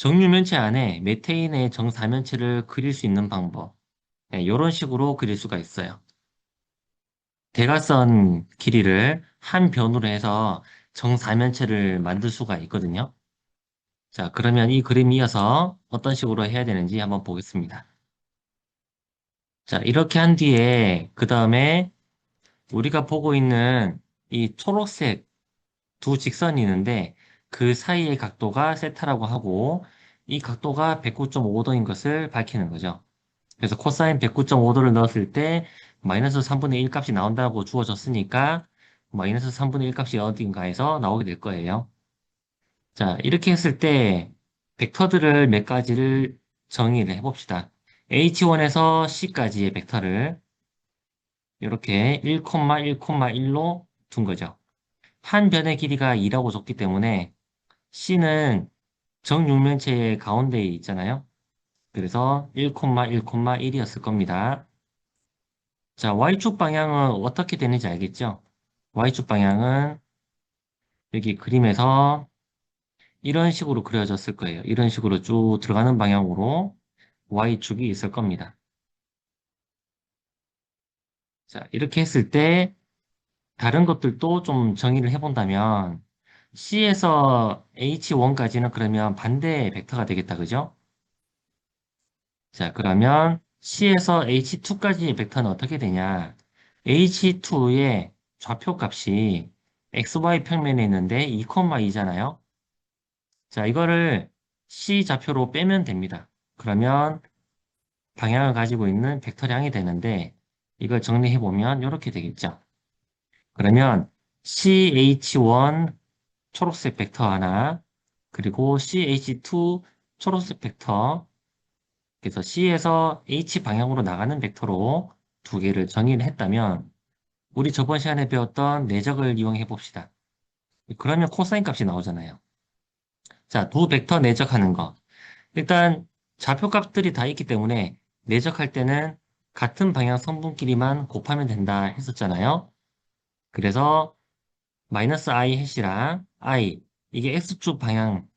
정육면체 안에 메테인의 정사면체를 그릴 수 있는 방법. 네, 이런 식으로 그릴 수가 있어요. 대각선 길이를 한 변으로 해서 정사면체를 만들 수가 있거든요. 자, 그러면 이 그림 이어서 어떤 식으로 해야 되는지 한번 보겠습니다. 자, 이렇게 한 뒤에 그 다음에 우리가 보고 있는 이 초록색 두 직선이 있는데 그 사이의 각도가 세타라고 하고 이 각도가 109.5도인 것을 밝히는 거죠. 그래서 코사인 109.5도를 넣었을 때 마이너스 3분의 1 값이 나온다고 주어졌으니까 마이너스 3분의 1 값이 어딘가에서 나오게 될 거예요. 자, 이렇게 했을 때 벡터들을 몇 가지를 정의를 해봅시다. H1에서 C까지의 벡터를 이렇게 1,1,1로 둔 거죠. 한 변의 길이가 2라고 줬기 때문에 C는 정육면체의 가운데에 있잖아요. 그래서 1,1,1이었을 겁니다. 자, Y축 방향은 어떻게 되는지 알겠죠? Y축 방향은 여기 그림에서 이런 식으로 그려졌을 거예요. 이런 식으로 쭉 들어가는 방향으로 Y축이 있을 겁니다. 자, 이렇게 했을 때 다른 것들도 좀 정의를 해본다면 C에서 H1까지는 그러면 반대 벡터가 되겠다, 그죠? 자, 그러면 C에서 H2까지의 벡터는 어떻게 되냐? H2의 좌표 값이 XY 평면에 있는데 2,2잖아요. 자, 이거를 C 좌표로 빼면 됩니다. 그러면 방향을 가지고 있는 벡터량이 되는데 이걸 정리해보면 이렇게 되겠죠. 그러면 CH1 초록색 벡터 하나, 그리고 CH2 초록색 벡터, 그래서 C에서 H 방향으로 나가는 벡터로 두 개를 정의를 했다면 우리 저번 시간에 배웠던 내적을 이용해 봅시다. 그러면 코사인 값이 나오잖아요. 자, 두 벡터 내적하는 거. 일단 좌표값들이 다 있기 때문에 내적할 때는 같은 방향 성분끼리만 곱하면 된다 했었잖아요. 그래서 마이너스 i 해시랑 i 이게 x축 방향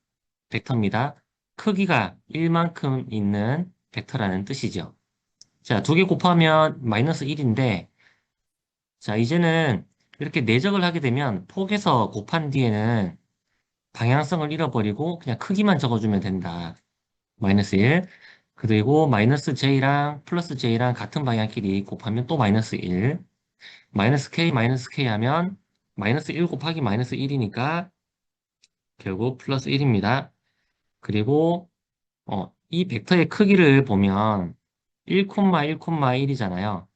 벡터입니다. 크기가 1만큼 있는 벡터라는 뜻이죠. 자, 두 개 곱하면 마이너스 1인데 자, 이제는 이렇게 내적을 하게 되면 폭에서 곱한 뒤에는 방향성을 잃어버리고 그냥 크기만 적어주면 된다. 마이너스 1. 그리고 마이너스 j랑 플러스 j랑 같은 방향끼리 곱하면 또 마이너스 1. 마이너스 k 하면 마이너스 1 곱하기 마이너스 1이니까 결국 플러스 1입니다. 그리고 이 벡터의 크기를 보면 1,1,1이잖아요.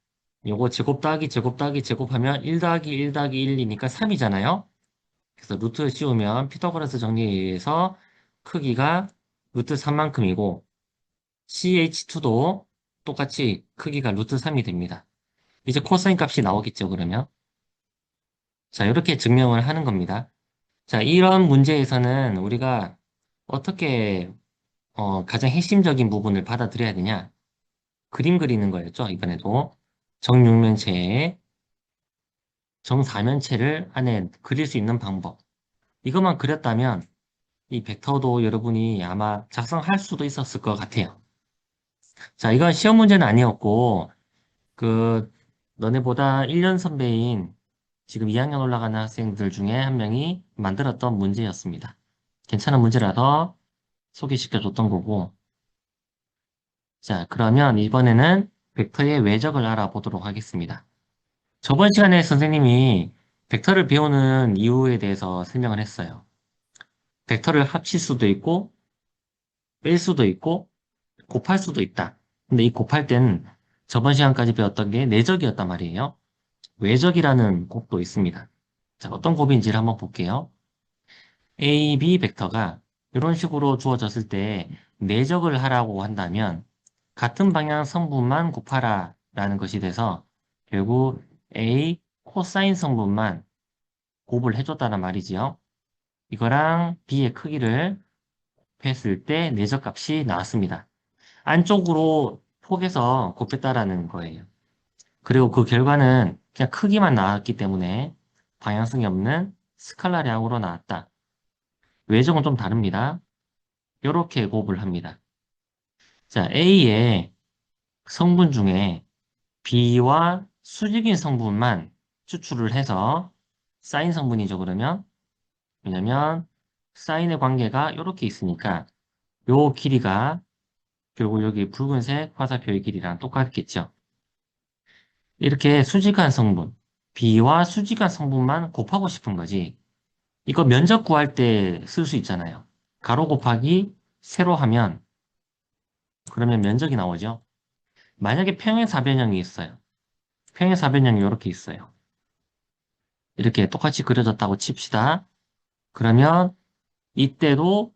요거 제곱 더하기 제곱 더하기 제곱하면 1 더하기 1 더하기 1이니까 3이잖아요. 그래서 루트 씌우면 피타고라스 정리에 의해서 크기가 루트 3만큼이고 CH2도 똑같이 크기가 루트 3이 됩니다. 이제 코사인 값이 나오겠죠, 그러면? 자, 이렇게 증명을 하는 겁니다. 자, 이런 문제에서는 우리가 어떻게 가장 핵심적인 부분을 받아들여야 되냐? 그림 그리는 거였죠, 이번에도. 정육면체에 정사면체를 안에 그릴 수 있는 방법. 이것만 그렸다면 이 벡터도 여러분이 아마 작성할 수도 있었을 것 같아요. 자, 이건 시험 문제는 아니었고, 그, 너네보다 1년 선배인 지금 2학년 올라가는 학생들 중에 한 명이 만들었던 문제였습니다. 괜찮은 문제라서 소개시켜줬던 거고. 자, 그러면 이번에는 벡터의 외적을 알아보도록 하겠습니다. 저번 시간에 선생님이 벡터를 배우는 이유에 대해서 설명을 했어요. 벡터를 합칠 수도 있고, 뺄 수도 있고, 곱할 수도 있다. 근데 이 곱할 때는 저번 시간까지 배웠던 게 내적이었단 말이에요. 외적이라는 곱도 있습니다. 자, 어떤 곱인지를 한번 볼게요. A, B 벡터가 이런 식으로 주어졌을 때 내적을 하라고 한다면 같은 방향 성분만 곱하라 라는 것이 돼서 결국 A 코사인 성분만 곱을 해줬다는 말이지요. 이거랑 B의 크기를 곱했을 때 내적 값이 나왔습니다. 안쪽으로 폭에서 곱했다라는 거예요. 그리고 그 결과는 그냥 크기만 나왔기 때문에 방향성이 없는 스칼라량으로 나왔다. 외적은 좀 다릅니다. 이렇게 곱을 합니다. 자, A의 성분 중에 B와 수직인 성분만 추출을 해서 사인 성분이죠, 그러면. 왜냐면 사인의 관계가 이렇게 있으니까 요 길이가 결국 여기 붉은색 화살표의 길이랑 똑같겠죠. 이렇게 수직한 성분, B와 수직한 성분만 곱하고 싶은 거지. 이거 면적 구할 때 쓸 수 있잖아요. 가로 곱하기 세로 하면 그러면 면적이 나오죠. 만약에 평행 사변형이 있어요. 평행 사변형이 이렇게 있어요. 이렇게 똑같이 그려졌다고 칩시다. 그러면 이때도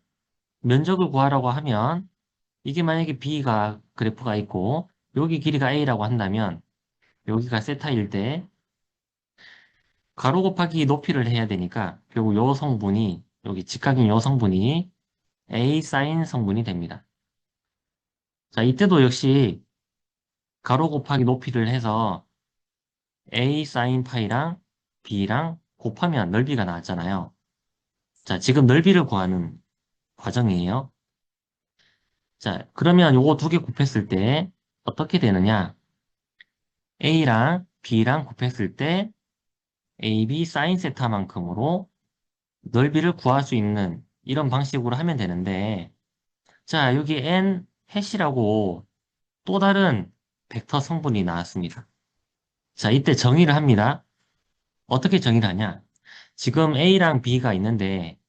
면적을 구하라고 하면 이게 만약에 B가 그래프가 있고 여기 길이가 A라고 한다면 여기가 세타일 때 가로 곱하기 높이를 해야 되니까 결국 요 성분이 여기 직각인 요 성분이 A 사인 성분이 됩니다. 자, 이때도 역시 가로 곱하기 높이를 해서 A 사인 파이랑 B랑 곱하면 넓이가 나왔잖아요. 자, 지금 넓이를 구하는 과정이에요. 자, 그러면 요거 두 개 곱했을 때 어떻게 되느냐? A랑 B랑 곱했을 때 AB 사인 세타만큼으로 넓이를 구할 수 있는 이런 방식으로 하면 되는데, 자, 여기 N 해시라고 또 다른 벡터 성분이 나왔습니다. 자, 이때 정의를 합니다. 어떻게 정의를 하냐? 지금 A랑 B가 있는데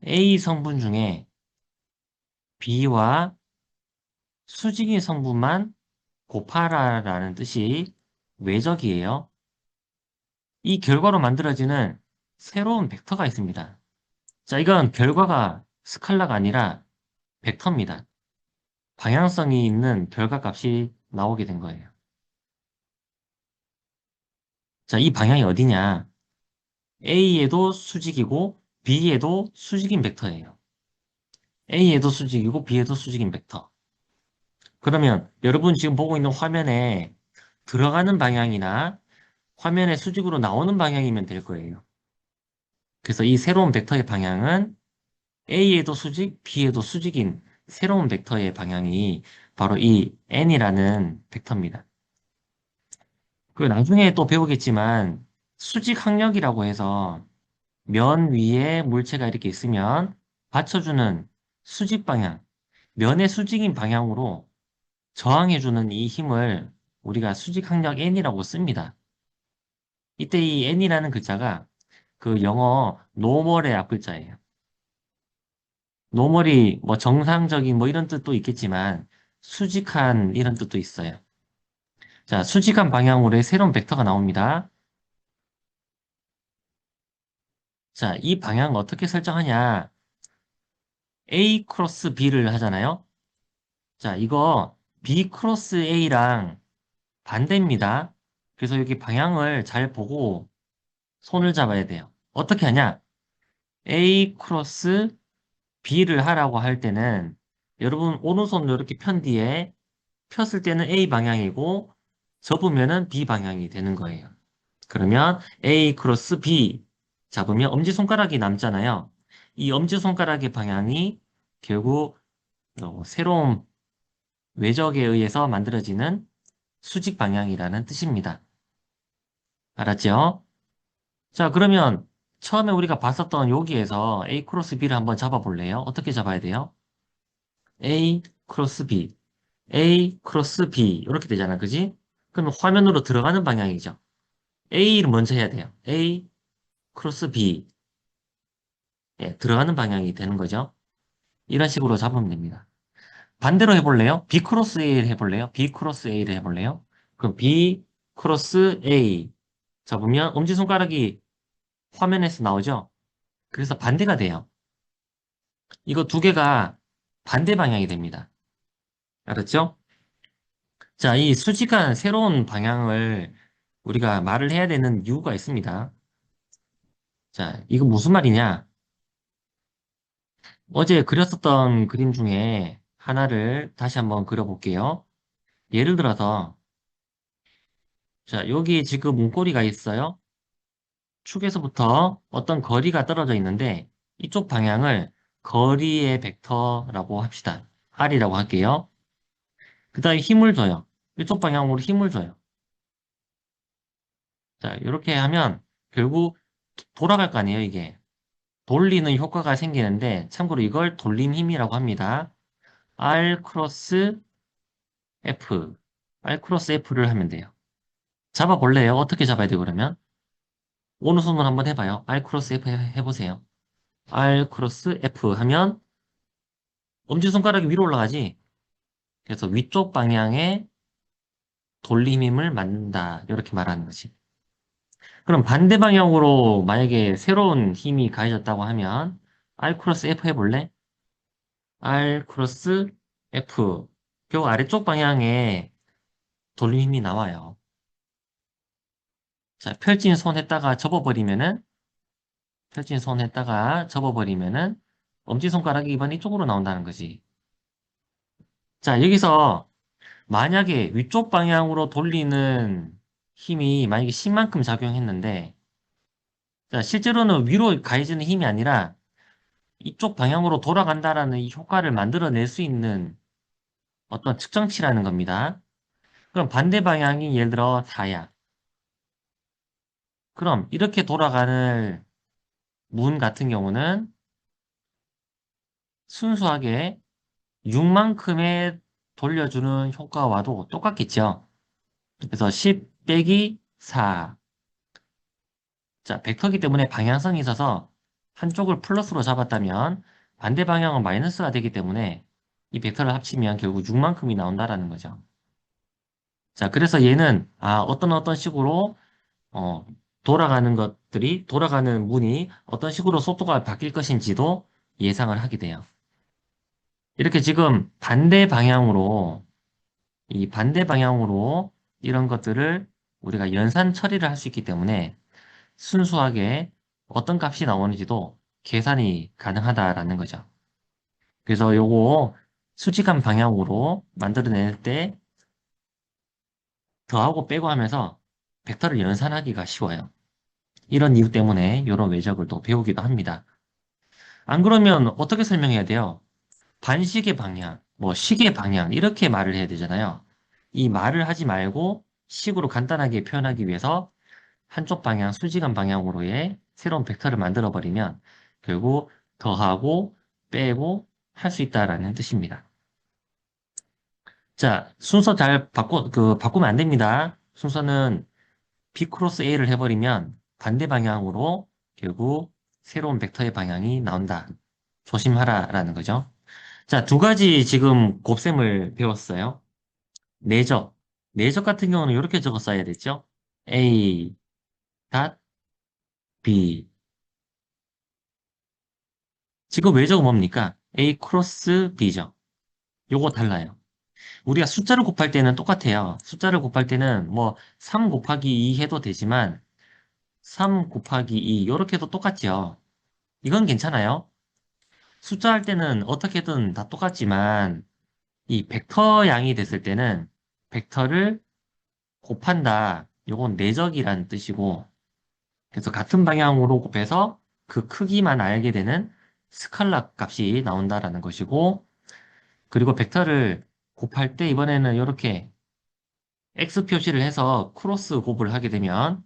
A 성분 중에 B와 수직인 성분만 곱하라라는 뜻이 외적이에요. 이 결과로 만들어지는 새로운 벡터가 있습니다. 자, 이건 결과가 스칼라가 아니라 벡터입니다. 방향성이 있는 결과값이 나오게 된 거예요. 자, 이 방향이 어디냐? A에도 수직이고 B에도 수직인 벡터예요. A에도 수직이고 B에도 수직인 벡터. 그러면 여러분 지금 보고 있는 화면에 들어가는 방향이나 화면에 수직으로 나오는 방향이면 될 거예요. 그래서 이 새로운 벡터의 방향은 A에도 수직, B에도 수직인 새로운 벡터의 방향이 바로 이 n이라는 벡터입니다. 그 나중에 또 배우겠지만 수직 항력이라고 해서 면 위에 물체가 이렇게 있으면 받쳐주는 수직 방향, 면의 수직인 방향으로 저항해주는 이 힘을 우리가 수직 항력 n이라고 씁니다. 이때 이 n이라는 글자가 그 영어 노멀의 앞글자예요. 노멀이 뭐 정상적인 뭐 이런 뜻도 있겠지만 수직한 이런 뜻도 있어요. 자, 수직한 방향으로의 새로운 벡터가 나옵니다. 자, 이 방향 어떻게 설정하냐? A 크로스 B를 하잖아요. 자, 이거 B 크로스 A랑 반대입니다. 그래서 여기 방향을 잘 보고 손을 잡아야 돼요. 어떻게 하냐? A 크로스 B를 하라고 할 때는 여러분 오른손으로 이렇게 편 뒤에 폈을 때는 A 방향이고 접으면은 B 방향이 되는 거예요. 그러면 A 크로스 B 잡으면 엄지손가락이 남잖아요. 이 엄지손가락의 방향이 결국 새로운 외적에 의해서 만들어지는 수직 방향이라는 뜻입니다. 알았죠? 자, 그러면 처음에 우리가 봤었던 여기에서 A 크로스 B를 한번 잡아볼래요? 어떻게 잡아야 돼요? A 크로스 B, A 크로스 B 이렇게 되잖아, 그지? 그러면 화면으로 들어가는 방향이죠. A를 먼저 해야 돼요. A 크로스 B, 예, 들어가는 방향이 되는 거죠. 이런 식으로 잡으면 됩니다. 반대로 해볼래요? B 크로스 A를 해볼래요? B 크로스 A를 해볼래요? 그럼 B 크로스 A 잡으면 엄지손가락이 화면에서 나오죠? 그래서 반대가 돼요. 이거 두 개가 반대 방향이 됩니다. 알았죠? 자, 이 수직한 새로운 방향을 우리가 말을 해야 되는 이유가 있습니다. 자, 이거 무슨 말이냐? 어제 그렸었던 그림 중에 하나를 다시 한번 그려볼게요. 예를 들어서, 자, 여기 지금 문고리가 있어요. 축에서부터 어떤 거리가 떨어져 있는데, 이쪽 방향을 거리의 벡터라고 합시다. R이라고 할게요. 그 다음에 힘을 줘요. 이쪽 방향으로 힘을 줘요. 자, 이렇게 하면 결국 돌아갈 거 아니에요, 이게. 돌리는 효과가 생기는데, 참고로 이걸 돌림 힘이라고 합니다. R 크로스 F. R 크로스 F를 하면 돼요. 잡아볼래요? 어떻게 잡아야 돼요, 그러면? 오른손으로 한번 해봐요. R 크로스 F 해보세요. R 크로스 F 하면 엄지손가락이 위로 올라가지? 그래서 위쪽 방향에 돌림 힘을 만든다. 이렇게 말하는 거지. 그럼 반대 방향으로 만약에 새로운 힘이 가해졌다고 하면 R 크로스 F 해볼래? R 크로스 F. 결국 아래쪽 방향에 돌림 힘이 나와요. 자, 펼친 손 했다가 접어버리면은 엄지손가락이 이번 이쪽으로 나온다는 거지. 자, 여기서 만약에 위쪽 방향으로 돌리는 힘이 만약에 10만큼 작용했는데, 자, 실제로는 위로 가해지는 힘이 아니라 이쪽 방향으로 돌아간다라는 이 효과를 만들어낼 수 있는 어떤 측정치라는 겁니다. 그럼 반대 방향이 예를 들어 4야. 그럼 이렇게 돌아가는 문 같은 경우는 순수하게 6만큼의 돌려주는 효과와도 똑같겠죠. 그래서 10 빼기 4. 자, 벡터기 때문에 방향성이 있어서 한쪽을 플러스로 잡았다면 반대 방향은 마이너스가 되기 때문에 이 벡터를 합치면 결국 6만큼이 나온다라는 거죠. 자, 그래서 얘는 어떤 식으로 어, 돌아가는 문이 어떤 식으로 속도가 바뀔 것인지도 예상을 하게 돼요. 이렇게 지금 반대 방향으로 이런 것들을 우리가 연산 처리를 할 수 있기 때문에 순수하게 어떤 값이 나오는지도 계산이 가능하다라는 거죠. 그래서 요거 수직한 방향으로 만들어낼 때 더하고 빼고 하면서 벡터를 연산하기가 쉬워요. 이런 이유 때문에 이런 외적을 또 배우기도 합니다. 안 그러면 어떻게 설명해야 돼요? 반시계 방향, 뭐 시계 방향 이렇게 말을 해야 되잖아요. 이 말을 하지 말고 식으로 간단하게 표현하기 위해서 한쪽 방향, 수직한 방향으로의 새로운 벡터를 만들어 버리면 결국 더하고 빼고 할 수 있다라는 뜻입니다. 자, 순서 잘 바꾸면 안 됩니다. 순서는 B 크로스 A를 해버리면 반대 방향으로 결국 새로운 벡터의 방향이 나온다. 조심하라라는 거죠. 자, 두 가지 지금 곱셈을 배웠어요. 내적. 내적 같은 경우는 이렇게 적어 써야 됐죠. A, 닷, B. 지금 외적은 뭡니까? A 크로스 B죠. 요거 달라요. 우리가 숫자를 곱할 때는 똑같아요. 숫자를 곱할 때는 뭐 3 곱하기 2 해도 되지만 3 곱하기 2 요렇게 해도 똑같죠. 이건 괜찮아요. 숫자 할 때는 어떻게든 다 똑같지만 이 벡터 양이 됐을 때는 벡터를 곱한다. 요건 내적이라는 뜻이고 그래서 같은 방향으로 곱해서 그 크기만 알게 되는 스칼라 값이 나온다라는 것이고 그리고 벡터를 곱할 때 이번에는 이렇게 X 표시를 해서 크로스 곱을 하게 되면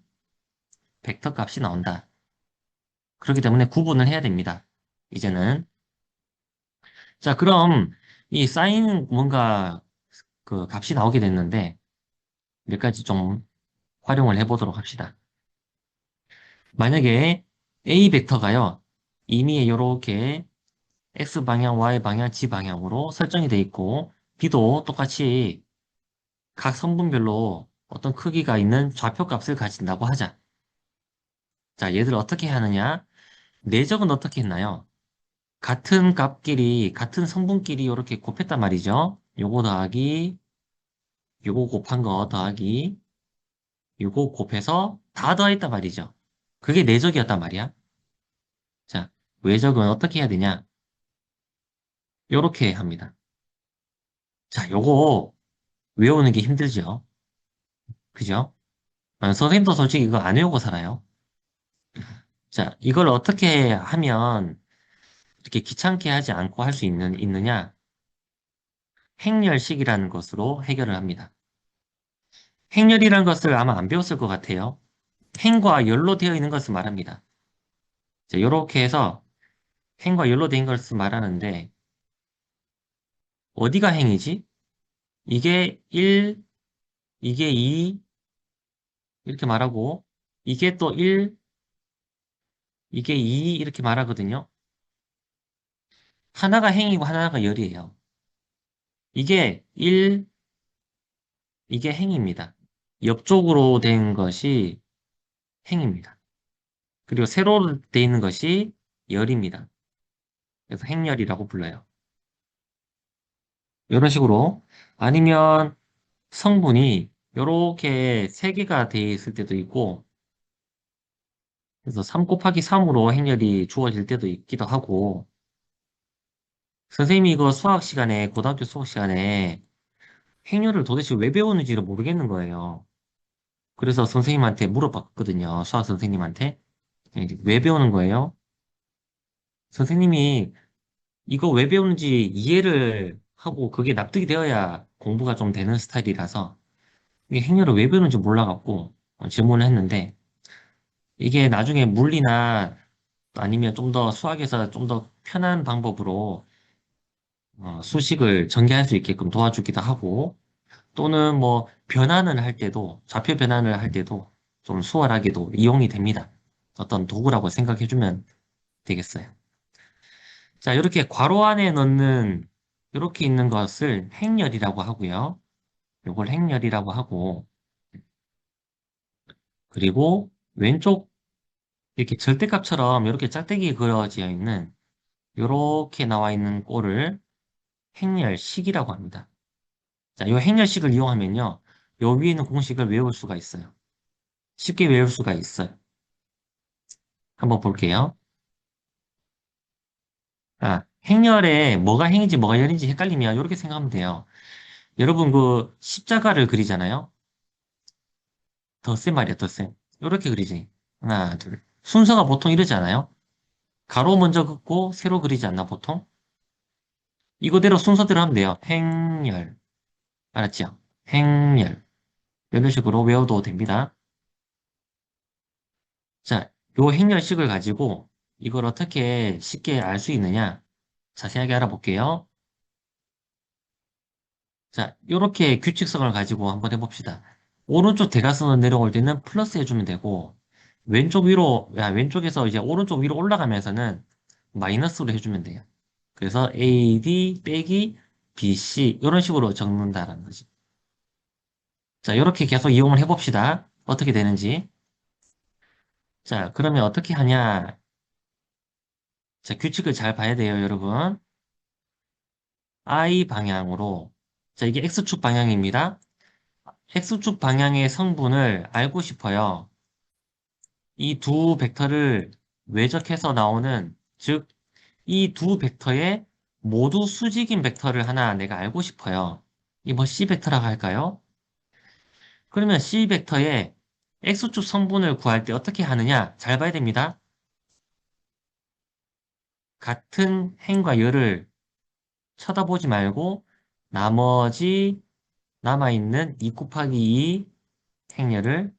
벡터 값이 나온다. 그렇기 때문에 구분을 해야 됩니다. 이제는. 자, 그럼 이 사인 뭔가 그 값이 나오게 됐는데 몇 가지 좀 활용을 해보도록 합시다. 만약에 A 벡터가요, 이미 이렇게 X 방향, Y 방향, Z 방향으로 설정이 돼 있고 B도 똑같이 각 성분별로 어떤 크기가 있는 좌표 값을 가진다고 하자. 자, 얘들 어떻게 하느냐? 내적은 어떻게 했나요? 같은 값끼리, 같은 성분끼리 이렇게 곱했단 말이죠. 요거 더하기, 요거 곱한 거 더하기, 요거 곱해서 다 더했단 말이죠. 그게 내적이었단 말이야. 자, 외적은 어떻게 해야 되냐? 요렇게 합니다. 자, 요거 외우는 게 힘들죠. 그죠? 선생님도 솔직히 이거 안 외우고 살아요. 자, 이걸 어떻게 하면 이렇게 귀찮게 하지 않고 할 수 있느냐? 행렬식이라는 것으로 해결을 합니다. 행렬이라는 것을 아마 안 배웠을 것 같아요. 행과 열로 되어 있는 것을 말합니다. 자, 이렇게 해서 행과 열로 되어 있는 것을 말하는데 어디가 행이지? 이게 1, 이게 2 이렇게 말하고 이게 또 1, 이게 2 이렇게 말하거든요. 하나가 행이고 하나가 열이에요. 이게 1, 이게 행입니다. 옆쪽으로 된 것이 행입니다. 그리고 세로로 되어 있는 것이 열입니다. 그래서 행열이라고 불러요. 이런 식으로 아니면 성분이 이렇게 세 개가 되어 있을 때도 있고 그래서 3 곱하기 3으로 행렬이 주어질 때도 있기도 하고 선생님이 이거 수학 시간에 고등학교 수학 시간에 행렬을 도대체 왜 배우는지를 모르겠는 거예요. 그래서 선생님한테 물어봤거든요. 수학 선생님한테. 왜 배우는 거예요? 선생님이 이거 왜 배우는지 이해를 하고 그게 납득이 되어야 공부가 좀 되는 스타일이라서 이게 행렬을 왜 배우는지 몰라갖고 질문을 했는데 이게 나중에 물리나 아니면 좀 더 수학에서 좀 더 편한 방법으로 수식을 전개할 수 있게끔 도와주기도 하고 또는 뭐 변환을 할 때도 좌표 변환을 할 때도 좀 수월하게도 이용이 됩니다. 어떤 도구라고 생각해주면 되겠어요. 자, 이렇게 괄호 안에 넣는 이렇게 있는 것을 행렬이라고 하고요. 이걸 행렬이라고 하고 그리고 왼쪽 이렇게 절대값처럼 이렇게 짝대기 그려져 있는 이렇게 나와 있는 꼴을 행렬식이라고 합니다. 자, 이 행렬식을 이용하면요. 요 위에 있는 공식을 외울 수가 있어요. 쉽게 외울 수가 있어요. 한번 볼게요. 아, 행렬에 뭐가 행인지 뭐가 열인지 헷갈리면 이렇게 생각하면 돼요. 여러분 그 십자가를 그리잖아요. 덧셈 말이야, 덧셈. 이렇게 그리지. 하나, 둘. 순서가 보통 이러지 않아요? 가로 먼저 긋고 세로 그리지 않나, 보통? 이거대로 순서대로 하면 돼요. 행렬. 알았죠? 행렬. 이런 식으로 외워도 됩니다. 자, 요 행렬식을 가지고 이걸 어떻게 쉽게 알 수 있느냐? 자세하게 알아볼게요. 자, 요렇게 규칙성을 가지고 한번 해봅시다. 오른쪽 대각선으로 내려올 때는 플러스 해주면 되고, 왼쪽에서 이제 오른쪽 위로 올라가면서는 마이너스로 해주면 돼요. 그래서 AD 빼기 BC, 이런 식으로 적는다라는 거지. 자, 요렇게 계속 이용을 해봅시다. 어떻게 되는지. 자, 그러면 어떻게 하냐? 자, 규칙을 잘 봐야 돼요, 여러분. I 방향으로. 자, 이게 X축 방향입니다. X축 방향의 성분을 알고 싶어요. 이 두 벡터를 외적해서 나오는, 즉, 이 두 벡터의 모두 수직인 벡터를 하나 내가 알고 싶어요. 이 뭐 C 벡터라고 할까요? 그러면 C 벡터의 X축 성분을 구할 때 어떻게 하느냐? 잘 봐야 됩니다. 같은 행과 열을 쳐다보지 말고 나머지 남아있는 2 곱하기 2 행렬을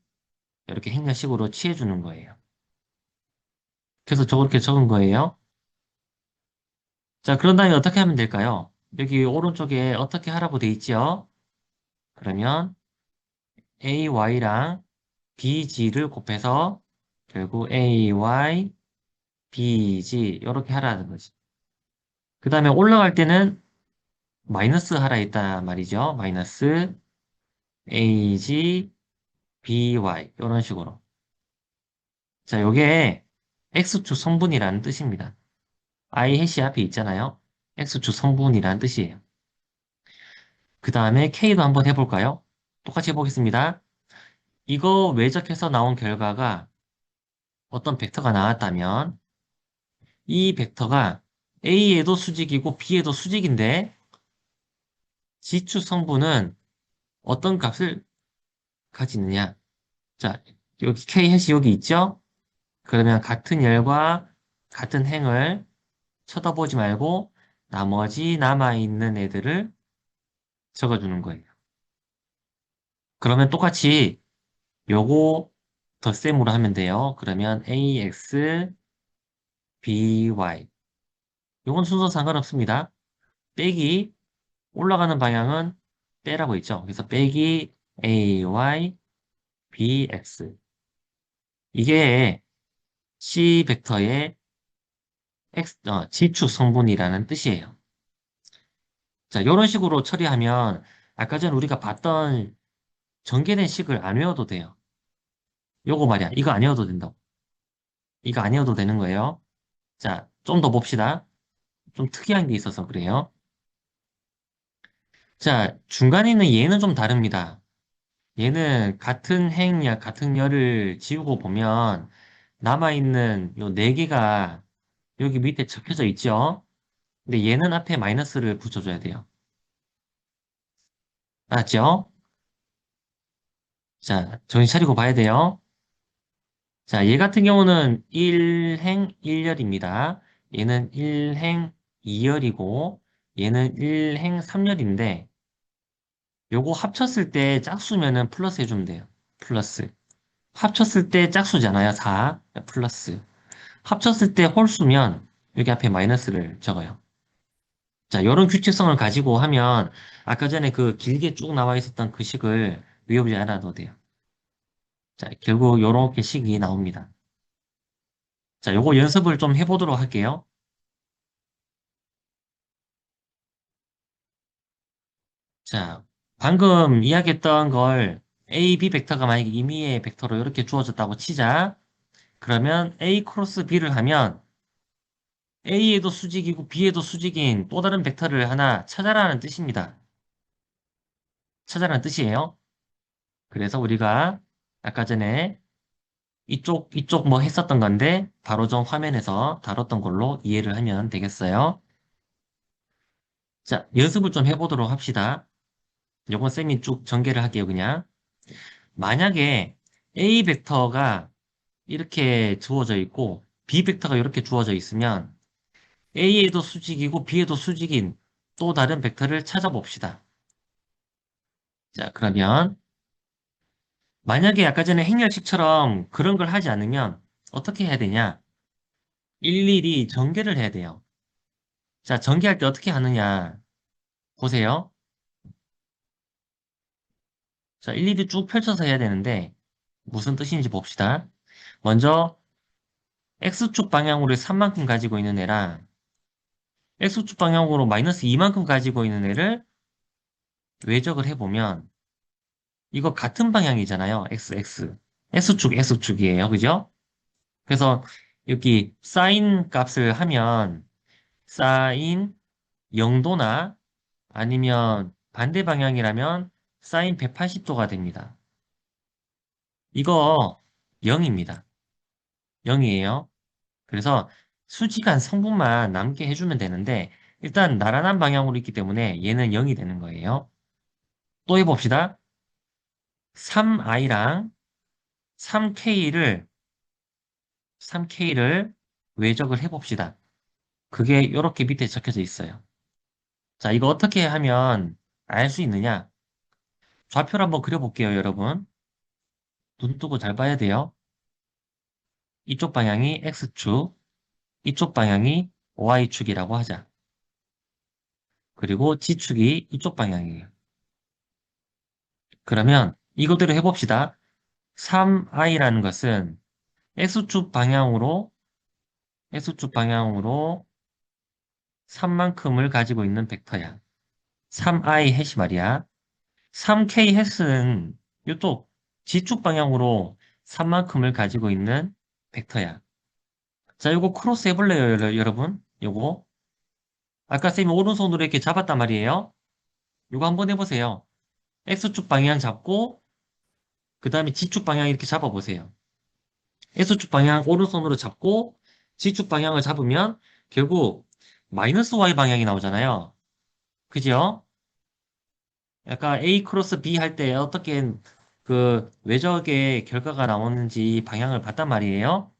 이렇게 행렬식으로 취해주는 거예요. 그래서 저렇게 적은 거예요. 자, 그런 다음에 어떻게 하면 될까요? 여기 오른쪽에 어떻게 하라고 돼 있죠? 그러면 AY랑 BG를 곱해서 결국 AY, BG 이렇게 하라는 거지. 그 다음에 올라갈 때는 마이너스 하라 있단 말이죠. 마이너스 AG, BY 이런 식으로. 자, 요게 X축 성분이라는 뜻입니다. I 해시 앞에 있잖아요. X축 성분이라는 뜻이에요. 그 다음에 K도 한번 해볼까요? 똑같이 해보겠습니다. 이거 외적해서 나온 결과가 어떤 벡터가 나왔다면 이 벡터가 A에도 수직이고 B에도 수직인데 G축 성분은 어떤 값을 가지느냐? 자, 여기 K 해시 여기 있죠? 그러면 같은 열과 같은 행을 쳐다보지 말고 나머지 남아있는 애들을 적어주는 거예요. 그러면 똑같이 요거 덧셈으로 하면 돼요. 그러면 ax, by. 요건 순서 상관없습니다. 빼기 올라가는 방향은 빼라고 있죠. 그래서 빼기 ay, bx. 이게 C 벡터의 G축 성분이라는 뜻이에요. 자, 이런 식으로 처리하면 아까 전에 우리가 봤던 전개된 식을 안 외워도 돼요. 요거 말이야. 이거 안 외워도 된다고. 이거 안 외워도 되는 거예요. 자, 좀 더 봅시다. 좀 특이한 게 있어서 그래요. 자, 중간에 있는 얘는 좀 다릅니다. 얘는 같은 행약, 같은 열을 지우고 보면 남아있는 요 네 개가 여기 밑에 적혀져 있죠? 근데 얘는 앞에 마이너스를 붙여줘야 돼요. 알았죠? 자, 정신 차리고 봐야 돼요. 자, 얘 같은 경우는 1행 1열입니다. 얘는 1행 2열이고, 얘는 1행 3열인데, 요거 합쳤을 때 짝수면은 플러스 해주면 돼요. 플러스. 합쳤을 때 짝수잖아요. 4. 플러스. 합쳤을 때 홀수면 여기 앞에 마이너스를 적어요. 자, 이런 규칙성을 가지고 하면 아까 전에 그 길게 쭉 나와 있었던 그 식을 외우지 않아도 돼요. 자, 결국 이렇게 식이 나옵니다. 자, 요거 연습을 좀 해보도록 할게요. 자, 방금 이야기했던 걸 A, B 벡터가 만약에 임의의 벡터로 이렇게 주어졌다고 치자. 그러면 A 크로스 B를 하면 A에도 수직이고 B에도 수직인 또 다른 벡터를 하나 찾아라는 뜻입니다. 찾아라는 뜻이에요. 그래서 우리가 아까 전에 이쪽 뭐 했었던 건데 바로 좀 화면에서 다뤘던 걸로 이해를 하면 되겠어요. 자, 연습을 좀 해보도록 합시다. 요건 쌤이 쭉 전개를 할게요, 그냥. 만약에 A 벡터가 이렇게 주어져 있고 B 벡터가 이렇게 주어져 있으면 A에도 수직이고 B에도 수직인 또 다른 벡터를 찾아봅시다. 자, 그러면 만약에 아까 전에 행렬식처럼 그런 걸 하지 않으면 어떻게 해야 되냐? 일일이 전개를 해야 돼요. 자, 전개할 때 어떻게 하느냐? 보세요. 자, 일일이 쭉 펼쳐서 해야 되는데 무슨 뜻인지 봅시다. 먼저 X축 방향으로 3만큼 가지고 있는 애랑 X축 방향으로 마이너스 2만큼 가지고 있는 애를 외적을 해보면 이거 같은 방향이잖아요. XX. X축, X축이에요. 그죠? 그래서 여기 사인 값을 하면 사인 0도나 아니면 반대 방향이라면 사인 180도가 됩니다. 이거 0입니다. 0이에요. 그래서 수직한 성분만 남게 해주면 되는데 일단 나란한 방향으로 있기 때문에 얘는 0이 되는 거예요. 또 해봅시다. 3i랑 3k를 외적을 해봅시다. 그게 이렇게 밑에 적혀져 있어요. 자, 이거 어떻게 하면 알 수 있느냐? 좌표를 한번 그려볼게요, 여러분. 눈 뜨고 잘 봐야 돼요. 이쪽 방향이 X축, 이쪽 방향이 Y축이라고 하자. 그리고 G축이 이쪽 방향이에요. 그러면 이것대로 해봅시다. 3i라는 것은 X축 방향으로, X축 방향으로 3만큼을 가지고 있는 벡터야. 3i 해시 말이야. 3k 햇은 이쪽 G축 방향으로 3만큼을 가지고 있는 벡터야. 자, 이거 크로스 해볼래요, 여러분? 요거. 아까 쌤이 오른손으로 이렇게 잡았단 말이에요. 요거 한번 해보세요. X축 방향 잡고, 그 다음에 G축 방향 이렇게 잡아보세요. X축 방향 오른손으로 잡고, G축 방향을 잡으면, 결국, 마이너스 Y 방향이 나오잖아요. 그죠? 약간 A 크로스 B 할 때 어떻게 그 외적의 결과가 나오는지 방향을 봤단 말이에요.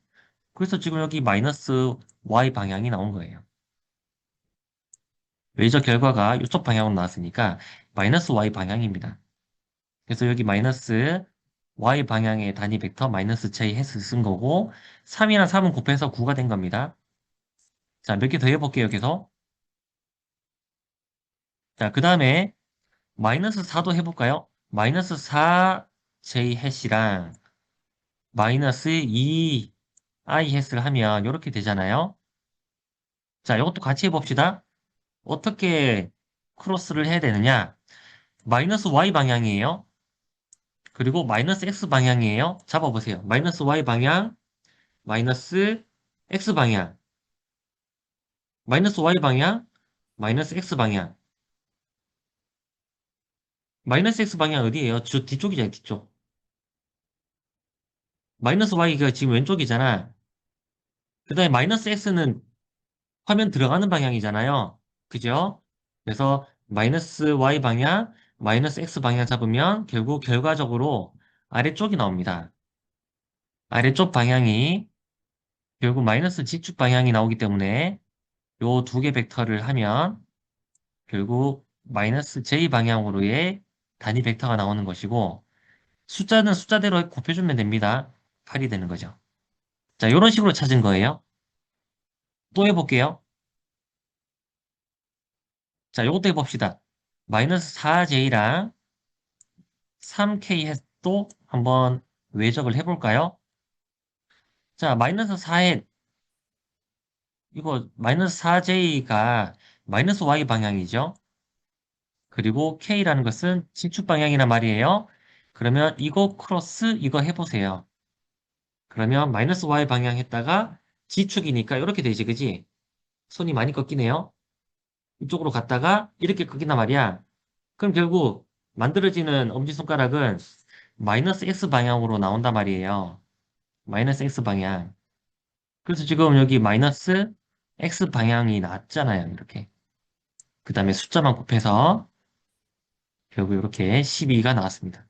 그래서 지금 여기 마이너스 Y 방향이 나온 거예요. 외저 결과가 이쪽 방향으로 나왔으니까 마이너스 y 방향입니다. 그래서 여기 마이너스 y 방향의 단위 벡터 마이너스 j 해서 쓴 거고 3이랑 3은 곱해서 9가 된 겁니다. 자, 몇 개 더 해볼게요, 계속. 자, 그 다음에 마이너스 4도 해볼까요? 마이너스 4j 해시랑 마이너스 2i 해스를 하면 이렇게 되잖아요. 자, 이것도 같이 해봅시다. 어떻게 크로스를 해야 되느냐? 마이너스 y 방향이에요. 그리고 마이너스 x 방향이에요. 잡아보세요. 마이너스 y 방향, 마이너스 x 방향, 마이너스 y 방향, 마이너스 x 방향. 마이너스 x 방향 어디예요? 저 뒤쪽이잖아요, 뒤쪽. 마이너스 y가 지금 왼쪽이잖아. 그 다음에 마이너스 x는 화면 들어가는 방향이잖아요. 그죠? 그래서 마이너스 y 방향, 마이너스 x 방향 잡으면 결국 결과적으로 아래쪽이 나옵니다. 아래쪽 방향이 결국 마이너스 지축 방향이 나오기 때문에 요 두 개 벡터를 하면 결국 마이너스 j 방향으로의 단위 벡터가 나오는 것이고 숫자는 숫자대로 곱해주면 됩니다. 8이 되는 거죠. 자, 이런 식으로 찾은 거예요. 또 해볼게요. 자, 요것도 해봅시다. 마이너스 4j랑 3k 또 한번 외적을 해볼까요? 자, 마이너스 4에 이거 마이너스 4j가 마이너스 y 방향이죠. 그리고 k라는 것은 지축 방향이란 말이에요. 그러면 이거 크로스 이거 해보세요. 그러면 마이너스 y 방향 했다가 지축이니까 이렇게 되지, 그지? 손이 많이 꺾이네요. 이쪽으로 갔다가 이렇게 꺾인단 말이야. 그럼 결국 만들어지는 엄지손가락은 마이너스 x 방향으로 나온단 말이에요. 마이너스 x 방향. 그래서 지금 여기 마이너스 x 방향이 나왔잖아요. 이렇게. 그 다음에 숫자만 곱해서 결국 이렇게 12가 나왔습니다.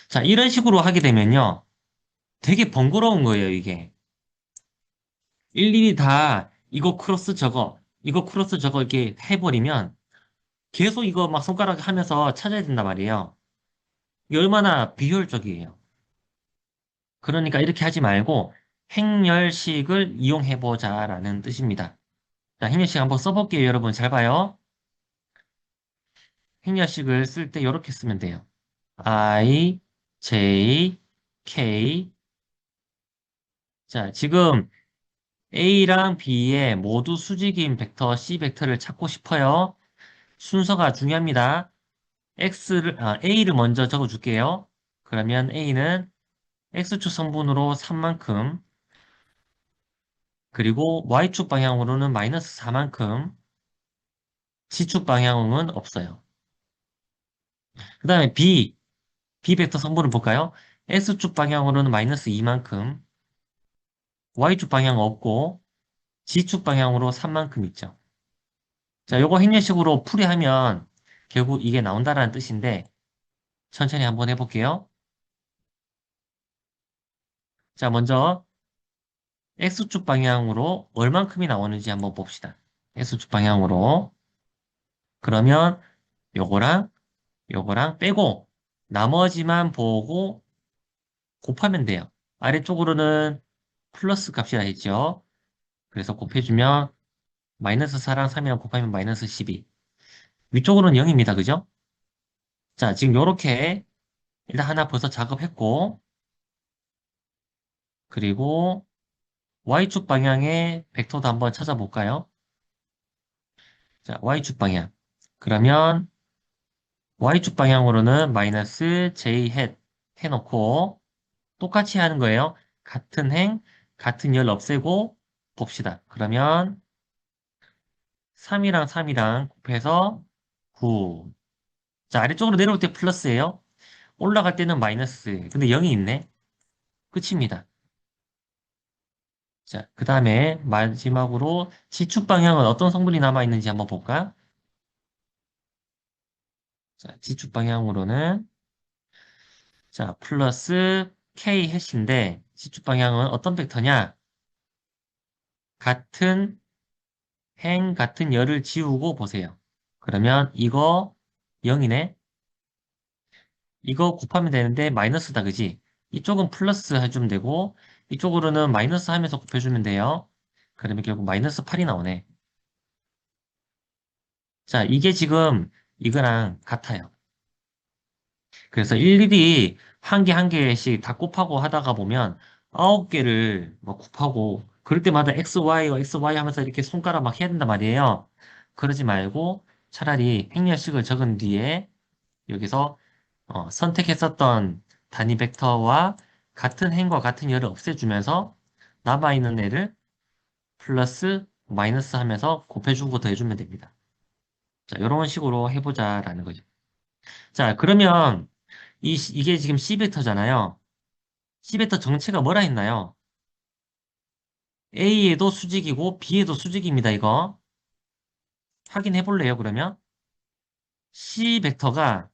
자, 이런 식으로 하게 되면요. 되게 번거로운 거예요, 이게. 일일이 다 이거 크로스 저거, 이거 크로스 저거 이렇게 해버리면 계속 이거 막 손가락 하면서 찾아야 된단 말이에요. 이게 얼마나 비효율적이에요. 그러니까 이렇게 하지 말고 행렬식을 이용해보자라는 뜻입니다. 자, 행렬식 한번 써볼게요, 여러분. 잘 봐요. 행렬식을 쓸 때 이렇게 쓰면 돼요. I, J, K. 자, 지금 A랑 B에 모두 수직인 벡터 C 벡터를 찾고 싶어요. 순서가 중요합니다. A를 먼저 적어줄게요. 그러면 A는 X축 성분으로 3만큼, 그리고 Y축 방향으로는 마이너스 4만큼, C축 방향은 없어요. 그 다음에 B 벡터 성분을 볼까요? X축 방향으로는 마이너스 2만큼, Y축 방향 없고, G축 방향으로 3만큼 있죠. 자, 요거 행렬식으로 풀이하면 결국 이게 나온다라는 뜻인데, 천천히 한번 해볼게요. 자, 먼저 X축 방향으로 얼만큼이 나오는지 한번 봅시다. X축 방향으로. 그러면 요거랑 요거랑 빼고 나머지만 보고 곱하면 돼요. 아래쪽으로는 플러스 값이라 했죠. 그래서 곱해주면 마이너스 4랑 3이랑 곱하면 마이너스 12. 위쪽으로는 0입니다. 그죠? 자, 지금 요렇게 일단 하나 벌써 작업했고, 그리고 Y축 방향의 벡터도 한번 찾아볼까요? 자, Y축 방향. 그러면 Y축 방향으로는 마이너스 J 해놓고 똑같이 하는 거예요. 같은 행, 같은 열 없애고 봅시다. 그러면 3이랑 3이랑 곱해서 9. 자, 아래쪽으로 내려올 때 플러스예요. 올라갈 때는 마이너스. 근데 0이 있네. 끝입니다. 자, 그 다음에 마지막으로 지축 방향은 어떤 성분이 남아있는지 한번 볼까? 자, 지축 방향으로는 자, 플러스 K 해시인데 지축 방향은 어떤 벡터냐? 같은 행 같은 열을 지우고 보세요. 그러면 이거 0이네. 이거 곱하면 되는데 마이너스다, 그지? 이쪽은 플러스 해주면 되고, 이쪽으로는 마이너스 하면서 곱해주면 돼요. 그러면 결국 마이너스 8이 나오네. 자, 이게 지금 이거랑 같아요. 그래서 일일이 한 개 한 개씩 다 곱하고 하다가 보면 9개를 뭐 곱하고, 그럴 때마다 XY와 XY 하면서 이렇게 손가락 막 해야 된단 말이에요. 그러지 말고 차라리 행렬식을 적은 뒤에 여기서 선택했었던 단위 벡터와 같은 행과 같은 열을 없애주면서 남아있는 애를 플러스 마이너스 하면서 곱해주고 더해주면 됩니다. 자, 이런 식으로 해보자라는 거죠. 자, 그러면 이게 지금 C벡터잖아요. C벡터 정체가 뭐라 했나요? A에도 수직이고 B에도 수직입니다, 이거. 확인해 볼래요, 그러면? C벡터가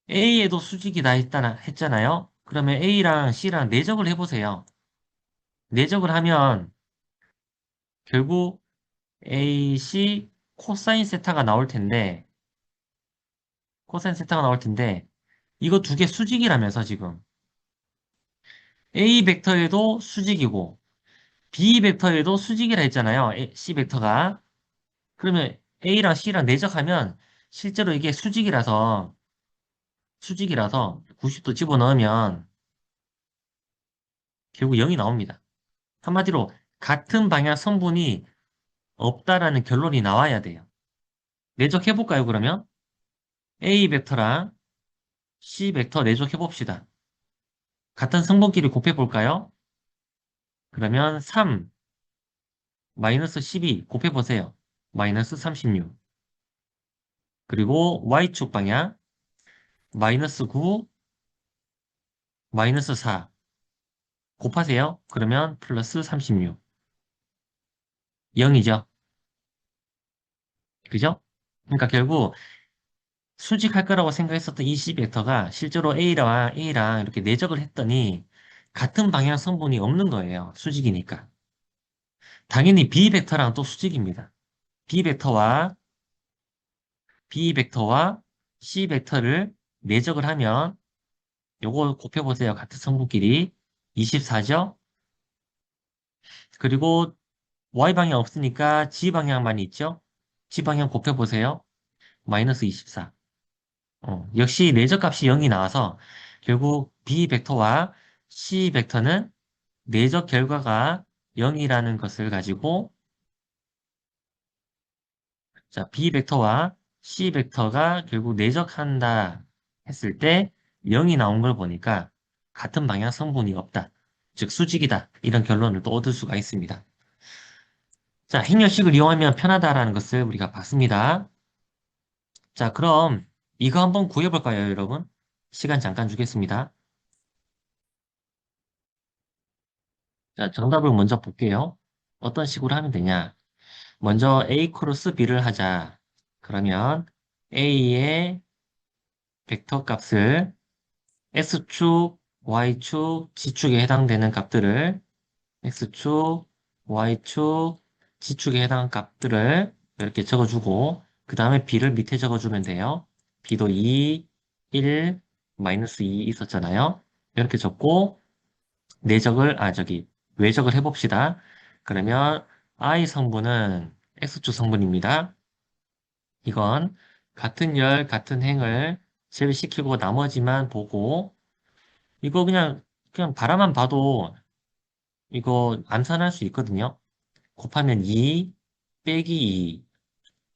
A에도 수직이다 했잖아요. 그러면 A랑 C랑 내적을 해보세요. 내적을 하면 결국 AC 코사인 세타가 나올 텐데, 코사인 세타가 나올 텐데, 이거 두 개 수직이라면서 지금. A 벡터에도 수직이고, B 벡터에도 수직이라 했잖아요. C 벡터가. 그러면 A랑 C랑 내적하면 실제로 이게 수직이라서 90도 집어넣으면 결국 0이 나옵니다. 한마디로 같은 방향 성분이 없다라는 결론이 나와야 돼요. 내적해볼까요, 그러면? A 벡터랑 C 벡터 내적해봅시다. 같은 성분끼리 곱해볼까요? 그러면 3 마이너스 12 곱해보세요. 마이너스 36. 그리고 Y축 방향 마이너스 9 마이너스 4 곱하세요. 그러면 플러스 36. 0이죠. 그죠? 그러니까 결국 수직할 거라고 생각했었던 이 C 벡터가 실제로 A랑 이렇게 내적을 했더니 같은 방향 성분이 없는 거예요. 수직이니까. 당연히 B 벡터랑 또 수직입니다. B 벡터와 B 벡터와 C 벡터를 내적을 하면 요거 곱해보세요. 같은 성분끼리 24죠? 그리고 Y방향 없으니까 G방향만 있죠? G방향 곱해보세요. 마이너스 24. 역시 내적값이 0이 나와서 결국 B 벡터와 C 벡터는 내적 결과가 0이라는 것을 가지고 자, B 벡터와 C 벡터가 결국 내적한다 했을 때 0이 나온 걸 보니까 같은 방향 성분이 없다. 즉 수직이다. 이런 결론을 또 얻을 수가 있습니다. 자, 행렬식을 이용하면 편하다라는 것을 우리가 봤습니다. 자, 그럼 이거 한번 구해볼까요, 여러분? 시간 잠깐 주겠습니다. 자, 정답을 먼저 볼게요. 어떤 식으로 하면 되냐? 먼저 A 크로스 B를 하자. 그러면 A의 벡터 값을 X축, Y축, G축에 해당되는 값들을 X축, Y축, G축에 해당하는 값들을 이렇게 적어주고 그 다음에 B를 밑에 적어주면 돼요. B도 2, 1, 마이너스 2 있었잖아요. 이렇게 적고 외적을 해봅시다. 그러면 I 성분은 X축 성분입니다. 이건 같은 열, 같은 행을 제외시키고 나머지만 보고 이거 그냥 바라만 봐도 이거 암산할 수 있거든요. 곱하면 2 빼기 2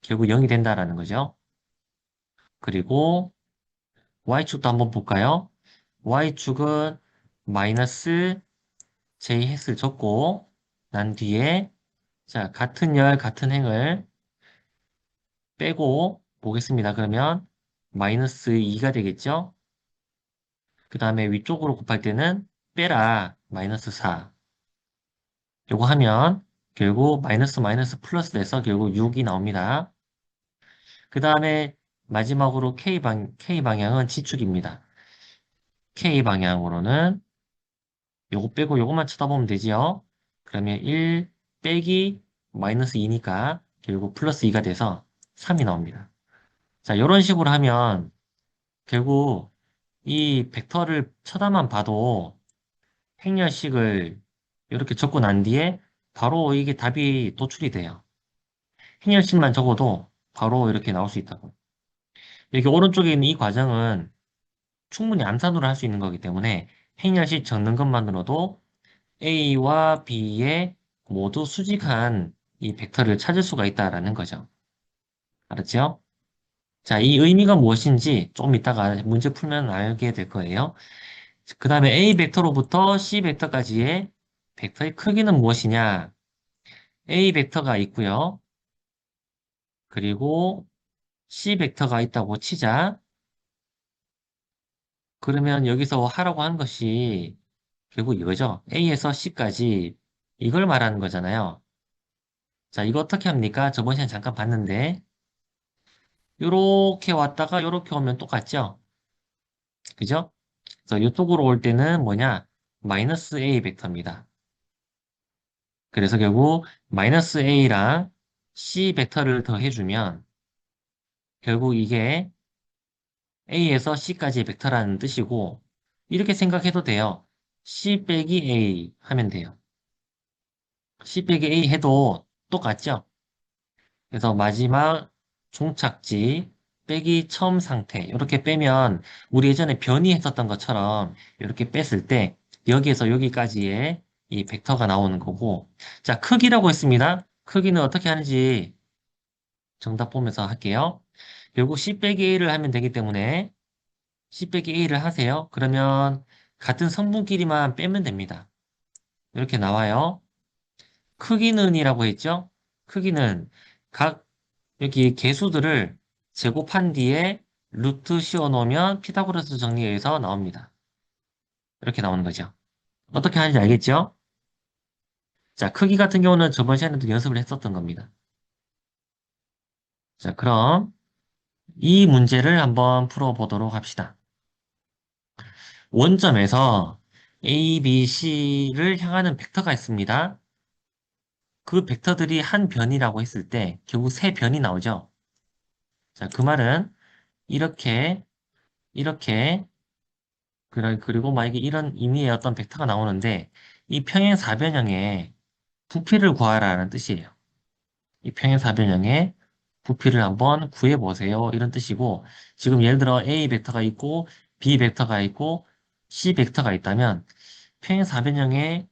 결국 0이 된다라는 거죠. 그리고 Y축도 한번 볼까요? Y축은 마이너스 J 햇을 적고 난 뒤에 자 같은 열, 같은 행을 빼고 보겠습니다. 그러면 마이너스 2가 되겠죠? 그 다음에 위쪽으로 곱할 때는 빼라 마이너스 4. 요거 하면 결국 마이너스 마이너스 플러스 돼서 결국 6이 나옵니다. 그 다음에 마지막으로 K방향은 G축입니다. K방향으로는 요거 빼고 요것만 쳐다보면 되지요. 그러면 1 빼기 마이너스 2니까 결국 플러스 2가 돼서 3이 나옵니다. 자, 이런 식으로 하면 결국 이 벡터를 쳐다만 봐도 행렬식을 이렇게 적고 난 뒤에 바로 이게 답이 도출이 돼요. 행렬식만 적어도 바로 이렇게 나올 수 있다고. 여기 오른쪽에 있는 이 과정은 충분히 암산으로 할 수 있는 거기 때문에 행렬식 적는 것만으로도 A와 B의 모두 수직한 이 벡터를 찾을 수가 있다라는 거죠. 알았죠? 자, 이 의미가 무엇인지 좀 이따가 문제 풀면 알게 될 거예요. 그 다음에 A 벡터로부터 C 벡터까지의 벡터의 크기는 무엇이냐? A 벡터가 있고요. 그리고 C 벡터가 있다고 치자. 그러면 여기서 하라고 한 것이 결국 이거죠. A에서 C까지 이걸 말하는 거잖아요. 자, 이거 어떻게 합니까? 저번 시간에 잠깐 봤는데 요렇게 왔다가 요렇게 오면 똑같죠? 그죠? 그래서 이쪽으로 올 때는 뭐냐? 마이너스 A 벡터입니다. 그래서 결국 마이너스 A랑 C 벡터를 더해주면 결국 이게 A에서 C까지의 벡터라는 뜻이고 이렇게 생각해도 돼요. C 빼기 A 하면 돼요. C 빼기 A 해도 똑같죠? 그래서 마지막 종착지 빼기 처음 상태 이렇게 빼면 우리 예전에 변이했었던 것처럼 이렇게 뺐을 때 여기에서 여기까지의 이 벡터가 나오는 거고 자 크기라고 했습니다. 크기는 어떻게 하는지 정답 보면서 할게요. 결국 C 빼기 A를 하면 되기 때문에 C 빼기 A를 하세요. 그러면 같은 성분끼리만 빼면 됩니다. 이렇게 나와요. 크기는이라고 했죠? 크기는 각 여기 개수들을 제곱한 뒤에 루트 씌워 놓으면 피타고라스 정리에 의해서 나옵니다. 이렇게 나오는 거죠. 어떻게 하는지 알겠죠? 자, 크기 같은 경우는 저번 시간에도 연습을 했었던 겁니다. 자, 그럼 이 문제를 한번 풀어보도록 합시다. 원점에서 A, B, C를 향하는 벡터가 있습니다. 그 벡터들이 한 변이라고 했을 때 결국 세 변이 나오죠. 자, 그 말은 이렇게, 이렇게, 그리고 만약에 이런 의미의 어떤 벡터가 나오는데 이 평행사변형의 부피를 구하라는 뜻이에요. 이 평행사변형의 부피를 한번 구해보세요. 이런 뜻이고 지금 예를 들어 A 벡터가 있고 B 벡터가 있고 C 벡터가 있다면 평행사변형의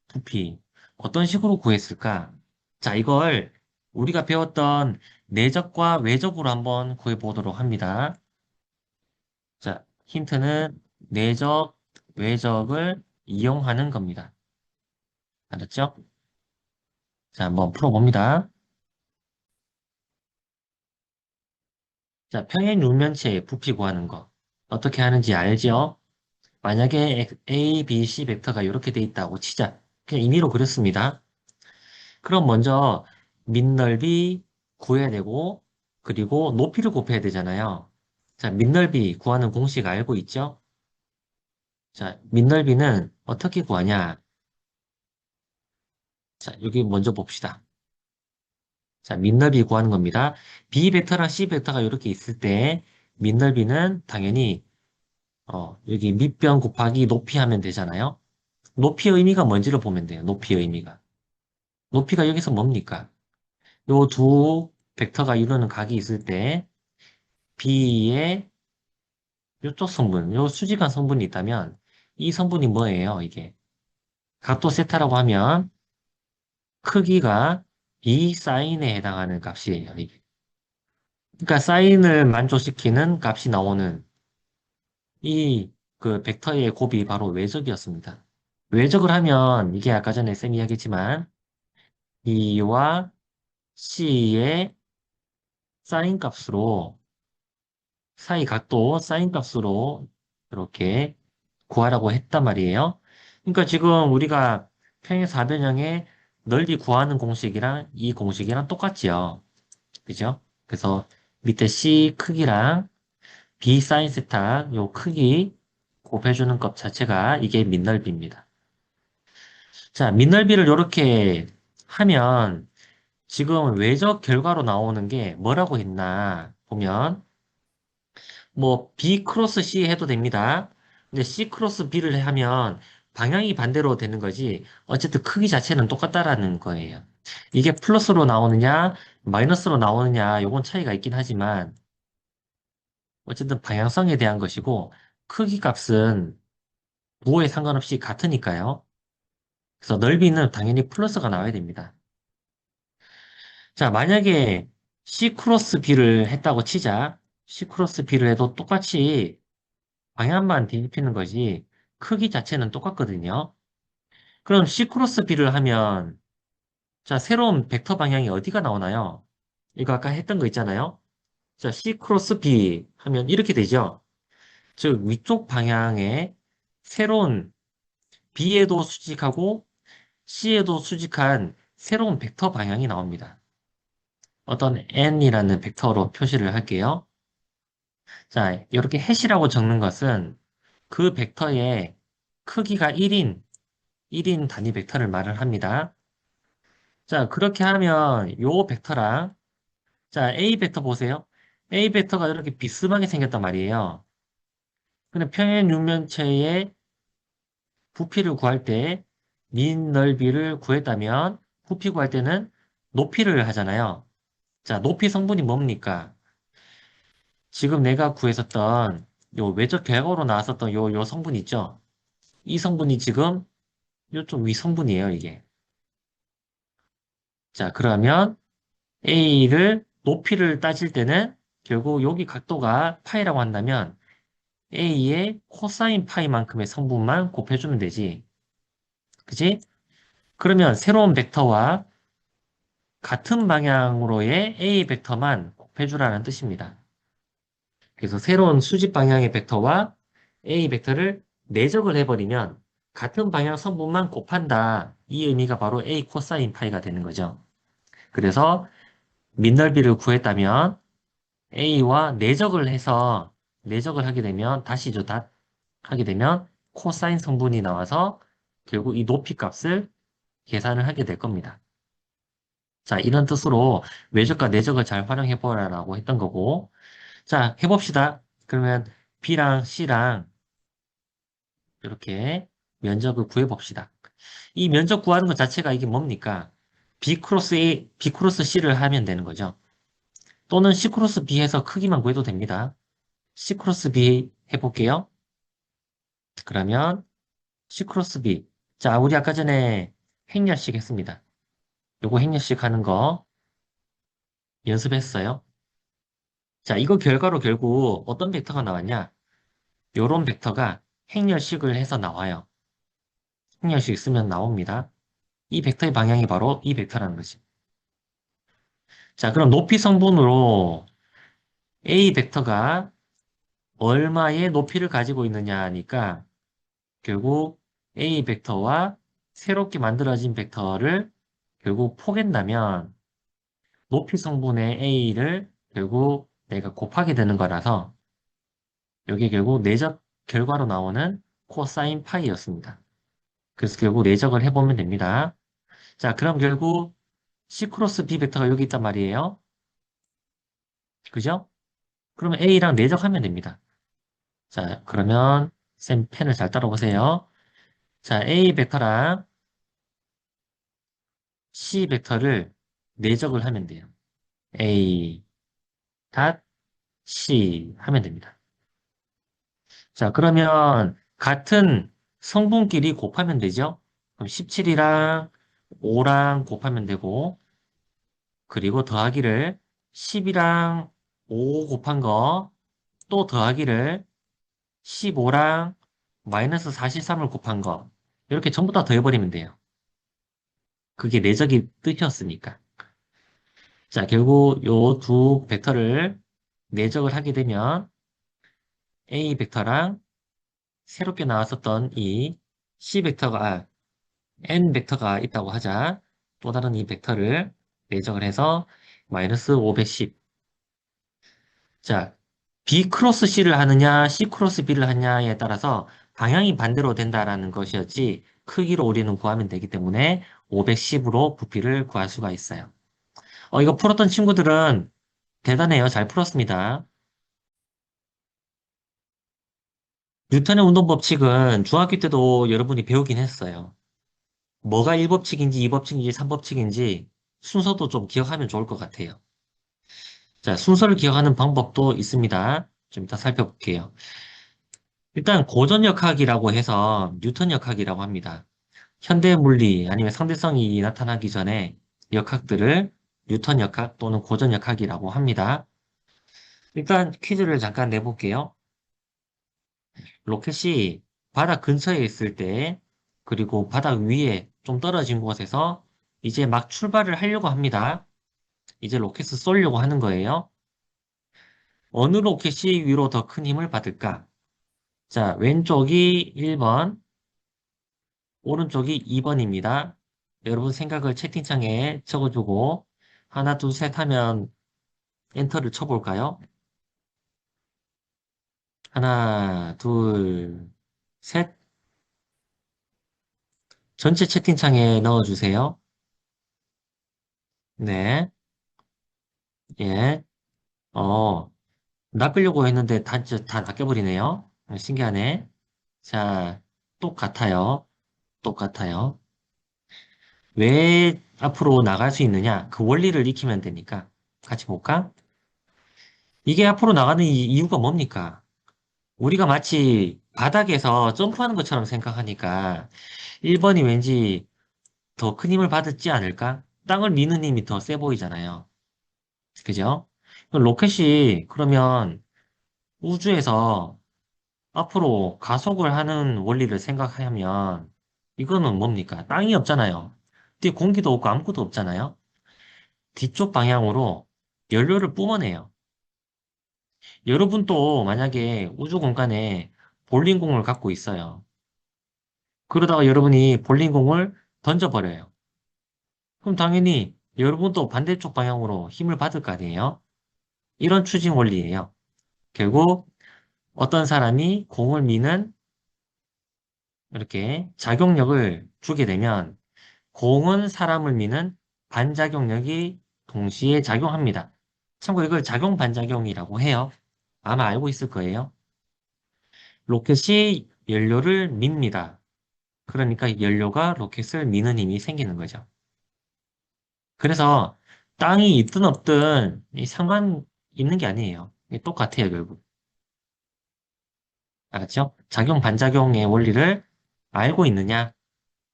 부피 어떤 식으로 구했을까? 자, 이걸 우리가 배웠던 내적과 외적으로 한번 구해보도록 합니다. 자, 힌트는 내적, 외적을 이용하는 겁니다. 알았죠? 자, 한번 풀어봅니다. 자, 평행육면체의 부피 구하는 거. 어떻게 하는지 알죠? 만약에 A, B, C 벡터가 이렇게 돼 있다고 치자. 그냥 임의로 그렸습니다. 그럼 먼저 밑넓이 구해야 되고, 그리고 높이를 곱해야 되잖아요. 자, 밑넓이 구하는 공식 알고 있죠? 자, 밑넓이는 어떻게 구하냐? 자, 여기 먼저 봅시다. 자, 밑넓이 구하는 겁니다. B 벡터랑 C 벡터가 이렇게 있을 때 밑넓이는 당연히 여기 밑변 곱하기 높이 하면 되잖아요. 높이의 의미가 뭔지를 보면 돼요. 높이의 의미가. 높이가 여기서 뭡니까? 요 두 벡터가 이루는 각이 있을 때 B의 요쪽 성분, 요 수직한 성분이 있다면 이 성분이 뭐예요? 이게 각도 세타라고 하면 크기가 B 사인에 해당하는 값이에요. 이게. 그러니까 사인을 만족시키는 값이 나오는 이 그 벡터의 곱이 바로 외적이었습니다. 외적을 하면 이게 아까 전에 쌤이 이야기했지만 B와 C의 사인 값으로 사이 각도 사인 값으로 이렇게 구하라고 했단 말이에요. 그러니까 지금 우리가 평행사변형의 넓이 구하는 공식이랑 이 공식이랑 똑같지요. 그죠? 그래서 밑에 C 크기랑 B 사인 세타 요 크기 곱해주는 것 자체가 이게 밑넓이입니다. 자, 밑넓이를 이렇게 하면 지금 외적 결과로 나오는 게 뭐라고 했나 보면 뭐 B 크로스 C 해도 됩니다. 근데 C 크로스 B를 하면 방향이 반대로 되는 거지 어쨌든 크기 자체는 똑같다라는 거예요. 이게 플러스로 나오느냐 마이너스로 나오느냐 요건 차이가 있긴 하지만 어쨌든 방향성에 대한 것이고 크기 값은 부호에 상관없이 같으니까요. 그래서 넓이는 당연히 플러스가 나와야 됩니다. 자, 만약에 C 크로스 B를 했다고 치자. C 크로스 B를 해도 똑같이 방향만 뒤집히는 거지 크기 자체는 똑같거든요. 그럼 C 크로스 B를 하면 자, 새로운 벡터 방향이 어디가 나오나요? 이거 아까 했던 거 있잖아요. 자, C 크로스 B 하면 이렇게 되죠. 즉 위쪽 방향에 새로운 B에도 수직하고 C에도 수직한 새로운 벡터 방향이 나옵니다. 어떤 n이라는 벡터로 표시를 할게요. 자, 이렇게 해시라고 적는 것은 그 벡터의 크기가 1인 단위 벡터를 말을 합니다. 자, 그렇게 하면 요 벡터랑 자, A 벡터 보세요. A 벡터가 이렇게 비스하게 생겼단 말이에요. 근데 평행 육면체의 부피를 구할 때 민 넓이를 구했다면 부피 구할 때는 높이를 하잖아요. 자, 높이 성분이 뭡니까? 지금 내가 구했었던 요 외적 결과로 나왔었던 요 성분 있죠? 이 성분이 지금 요쪽 위 성분이에요, 이게. 자, 그러면 A를 높이를 따질 때는 결국 여기 각도가 파이라고 한다면 A의 코사인 파이만큼의 성분만 곱해주면 되지. 그지? 그러면 새로운 벡터와 같은 방향으로의 A 벡터만 곱해주라는 뜻입니다. 그래서 새로운 수직 방향의 벡터와 A 벡터를 내적을 해버리면 같은 방향 성분만 곱한다. 이 의미가 바로 A 코사인 파이가 되는 거죠. 그래서 민넓이를 구했다면 A와 내적을 해서 내적을 하게 되면 다시죠. 하게 되면 코사인 성분이 나와서 결국 이 높이 값을 계산을 하게 될 겁니다. 자, 이런 뜻으로 외적과 내적을 잘 활용해 보라라고 했던 거고. 자, 해봅시다. 그러면 B랑 C랑 이렇게 면적을 구해봅시다. 이 면적 구하는 것 자체가 이게 뭡니까? B 크로스 A, B 크로스 C를 하면 되는 거죠. 또는 C 크로스 B 해서 크기만 구해도 됩니다. C 크로스 B 해볼게요. 그러면 C 크로스 B. 자, 우리 아까 전에 행렬식 했습니다. 요거 행렬식 하는 거 연습했어요. 자, 이거 결과로 결국 어떤 벡터가 나왔냐? 요런 벡터가 행렬식을 해서 나와요. 행렬식 쓰면 나옵니다. 이 벡터의 방향이 바로 이 벡터라는 거지. 자, 그럼 높이 성분으로 A 벡터가 얼마의 높이를 가지고 있느냐 하니까 결국 A 벡터와 새롭게 만들어진 벡터를 결국 포갠다면 높이 성분의 A를 결국 내가 곱하게 되는 거라서 이게 결국 내적 결과로 나오는 코사인 파이였습니다. 그래서 결국 내적을 해보면 됩니다. 자, 그럼 결국 C 크로스 B 벡터가 여기 있단 말이에요. 그죠? 그러면 A랑 내적하면 됩니다. 자, 그러면 쌤 펜을 잘 따라보세요. 자, A 벡터랑 C 벡터를 내적을 하면 돼요. A 닷 C 하면 됩니다. 자, 그러면 같은 성분끼리 곱하면 되죠? 그럼 17이랑 5랑 곱하면 되고, 그리고 더하기를 10이랑 5 곱한 거, 또 더하기를 15랑 마이너스 43을 곱한 거, 이렇게 전부 다 더해버리면 돼요. 그게 내적이 뜻이었으니까. 자, 결국 요 두 벡터를 내적을 하게 되면 A 벡터랑 새롭게 나왔었던 이 C 벡터가, N 벡터가 있다고 하자. 또 다른 이 벡터를 내적을 해서 마이너스 510. 자, B 크로스 C를 하느냐, C 크로스 B를 하느냐에 따라서 방향이 반대로 된다라는 것이었지, 크기로 우리는 구하면 되기 때문에 510으로 부피를 구할 수가 있어요. 이거 풀었던 친구들은 대단해요. 잘 풀었습니다. 뉴턴의 운동 법칙은 중학교 때도 여러분이 배우긴 했어요. 뭐가 1법칙인지 2법칙인지 3법칙인지 순서도 좀 기억하면 좋을 것 같아요. 자, 순서를 기억하는 방법도 있습니다. 좀 이따 살펴볼게요. 일단 고전역학이라고 해서 뉴턴 역학이라고 합니다. 현대 물리 아니면 상대성이 나타나기 전에 역학들을 뉴턴 역학 또는 고전 역학이라고 합니다. 일단 퀴즈를 잠깐 내볼게요. 로켓이 바닥 근처에 있을 때, 그리고 바닥 위에 좀 떨어진 곳에서 이제 막 출발을 하려고 합니다. 이제 로켓을 쏘려고 하는 거예요. 어느 로켓이 위로 더 큰 힘을 받을까? 자, 왼쪽이 1번, 오른쪽이 2번입니다. 여러분 생각을 채팅창에 적어주고, 하나, 둘, 셋 하면 엔터를 쳐볼까요? 하나, 둘, 셋. 전체 채팅창에 넣어주세요. 네, 예, 어, 낚으려고 했는데 다 낚여버리네요. 신기하네. 자, 똑같아요. 똑같아요. 왜 앞으로 나갈 수 있느냐? 그 원리를 익히면 되니까. 같이 볼까? 이게 앞으로 나가는 이유가 뭡니까? 우리가 마치 바닥에서 점프하는 것처럼 생각하니까 1번이 왠지 더 큰 힘을 받지 않을까? 땅을 미는 힘이 더 세 보이잖아요. 그죠? 로켓이 그러면 우주에서 앞으로 가속을 하는 원리를 생각하면 이거는 뭡니까? 땅이 없잖아요. 뒤에 공기도 없고 아무것도 없잖아요. 뒤쪽 방향으로 연료를 뿜어내요. 여러분도 만약에 우주 공간에 볼링공을 갖고 있어요. 그러다가 여러분이 볼링공을 던져버려요. 그럼 당연히 여러분도 반대쪽 방향으로 힘을 받을 거 아니에요? 이런 추진 원리예요. 결국 어떤 사람이 공을 미는 이렇게 작용력을 주게 되면 공은 사람을 미는 반작용력이 동시에 작용합니다. 참고로 이걸 작용 반작용이라고 해요. 아마 알고 있을 거예요. 로켓이 연료를 밉니다. 그러니까 연료가 로켓을 미는 힘이 생기는 거죠. 그래서 땅이 있든 없든 상관 있는 게 아니에요. 이게 똑같아요, 결국. 알았죠? 작용 반작용의 원리를 알고 있느냐?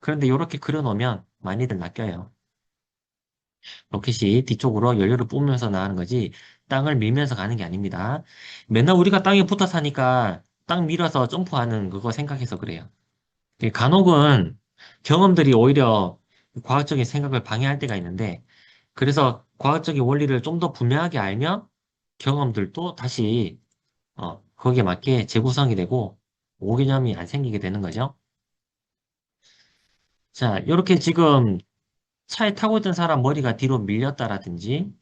그런데 이렇게 그려놓으면 많이들 낚여요. 로켓이 뒤쪽으로 연료를 뿜으면서 나가는 거지 땅을 밀면서 가는 게 아닙니다. 맨날 우리가 땅에 붙어 사니까 땅 밀어서 점프하는 그거 생각해서 그래요. 간혹은 경험들이 오히려 과학적인 생각을 방해할 때가 있는데 그래서 과학적인 원리를 좀 더 분명하게 알면 경험들도 다시 거기에 맞게 재구성이 되고 오개념이 안 생기게 되는 거죠. 자, 이렇게 지금 차에 타고 있던 사람 머리가 뒤로 밀렸다라든지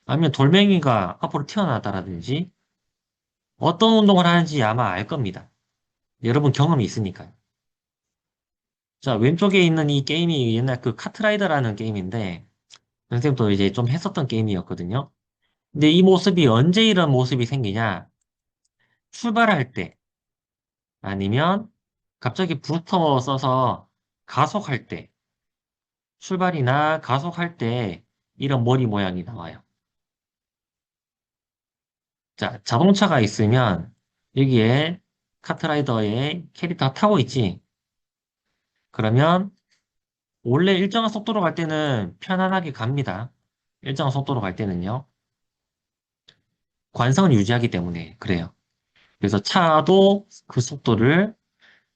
아니면 돌멩이가 앞으로 튀어나왔다라든지 어떤 운동을 하는지 아마 알 겁니다. 여러분 경험이 있으니까요. 자, 왼쪽에 있는 이 게임이 옛날 그 카트라이더라는 게임인데 선생님도 이제 좀 했었던 게임이었거든요. 근데 이 모습이 언제 이런 모습이 생기냐? 출발할 때 아니면 갑자기 부스터 써서 가속할 때 출발이나 가속할 때 이런 머리 모양이 나와요. 자, 자동차가 있으면 여기에 카트라이더의 캐릭터가 타고 있지. 그러면 원래 일정한 속도로 갈 때는 편안하게 갑니다. 일정한 속도로 갈 때는요. 관성을 유지하기 때문에 그래요. 그래서 차도 그 속도를,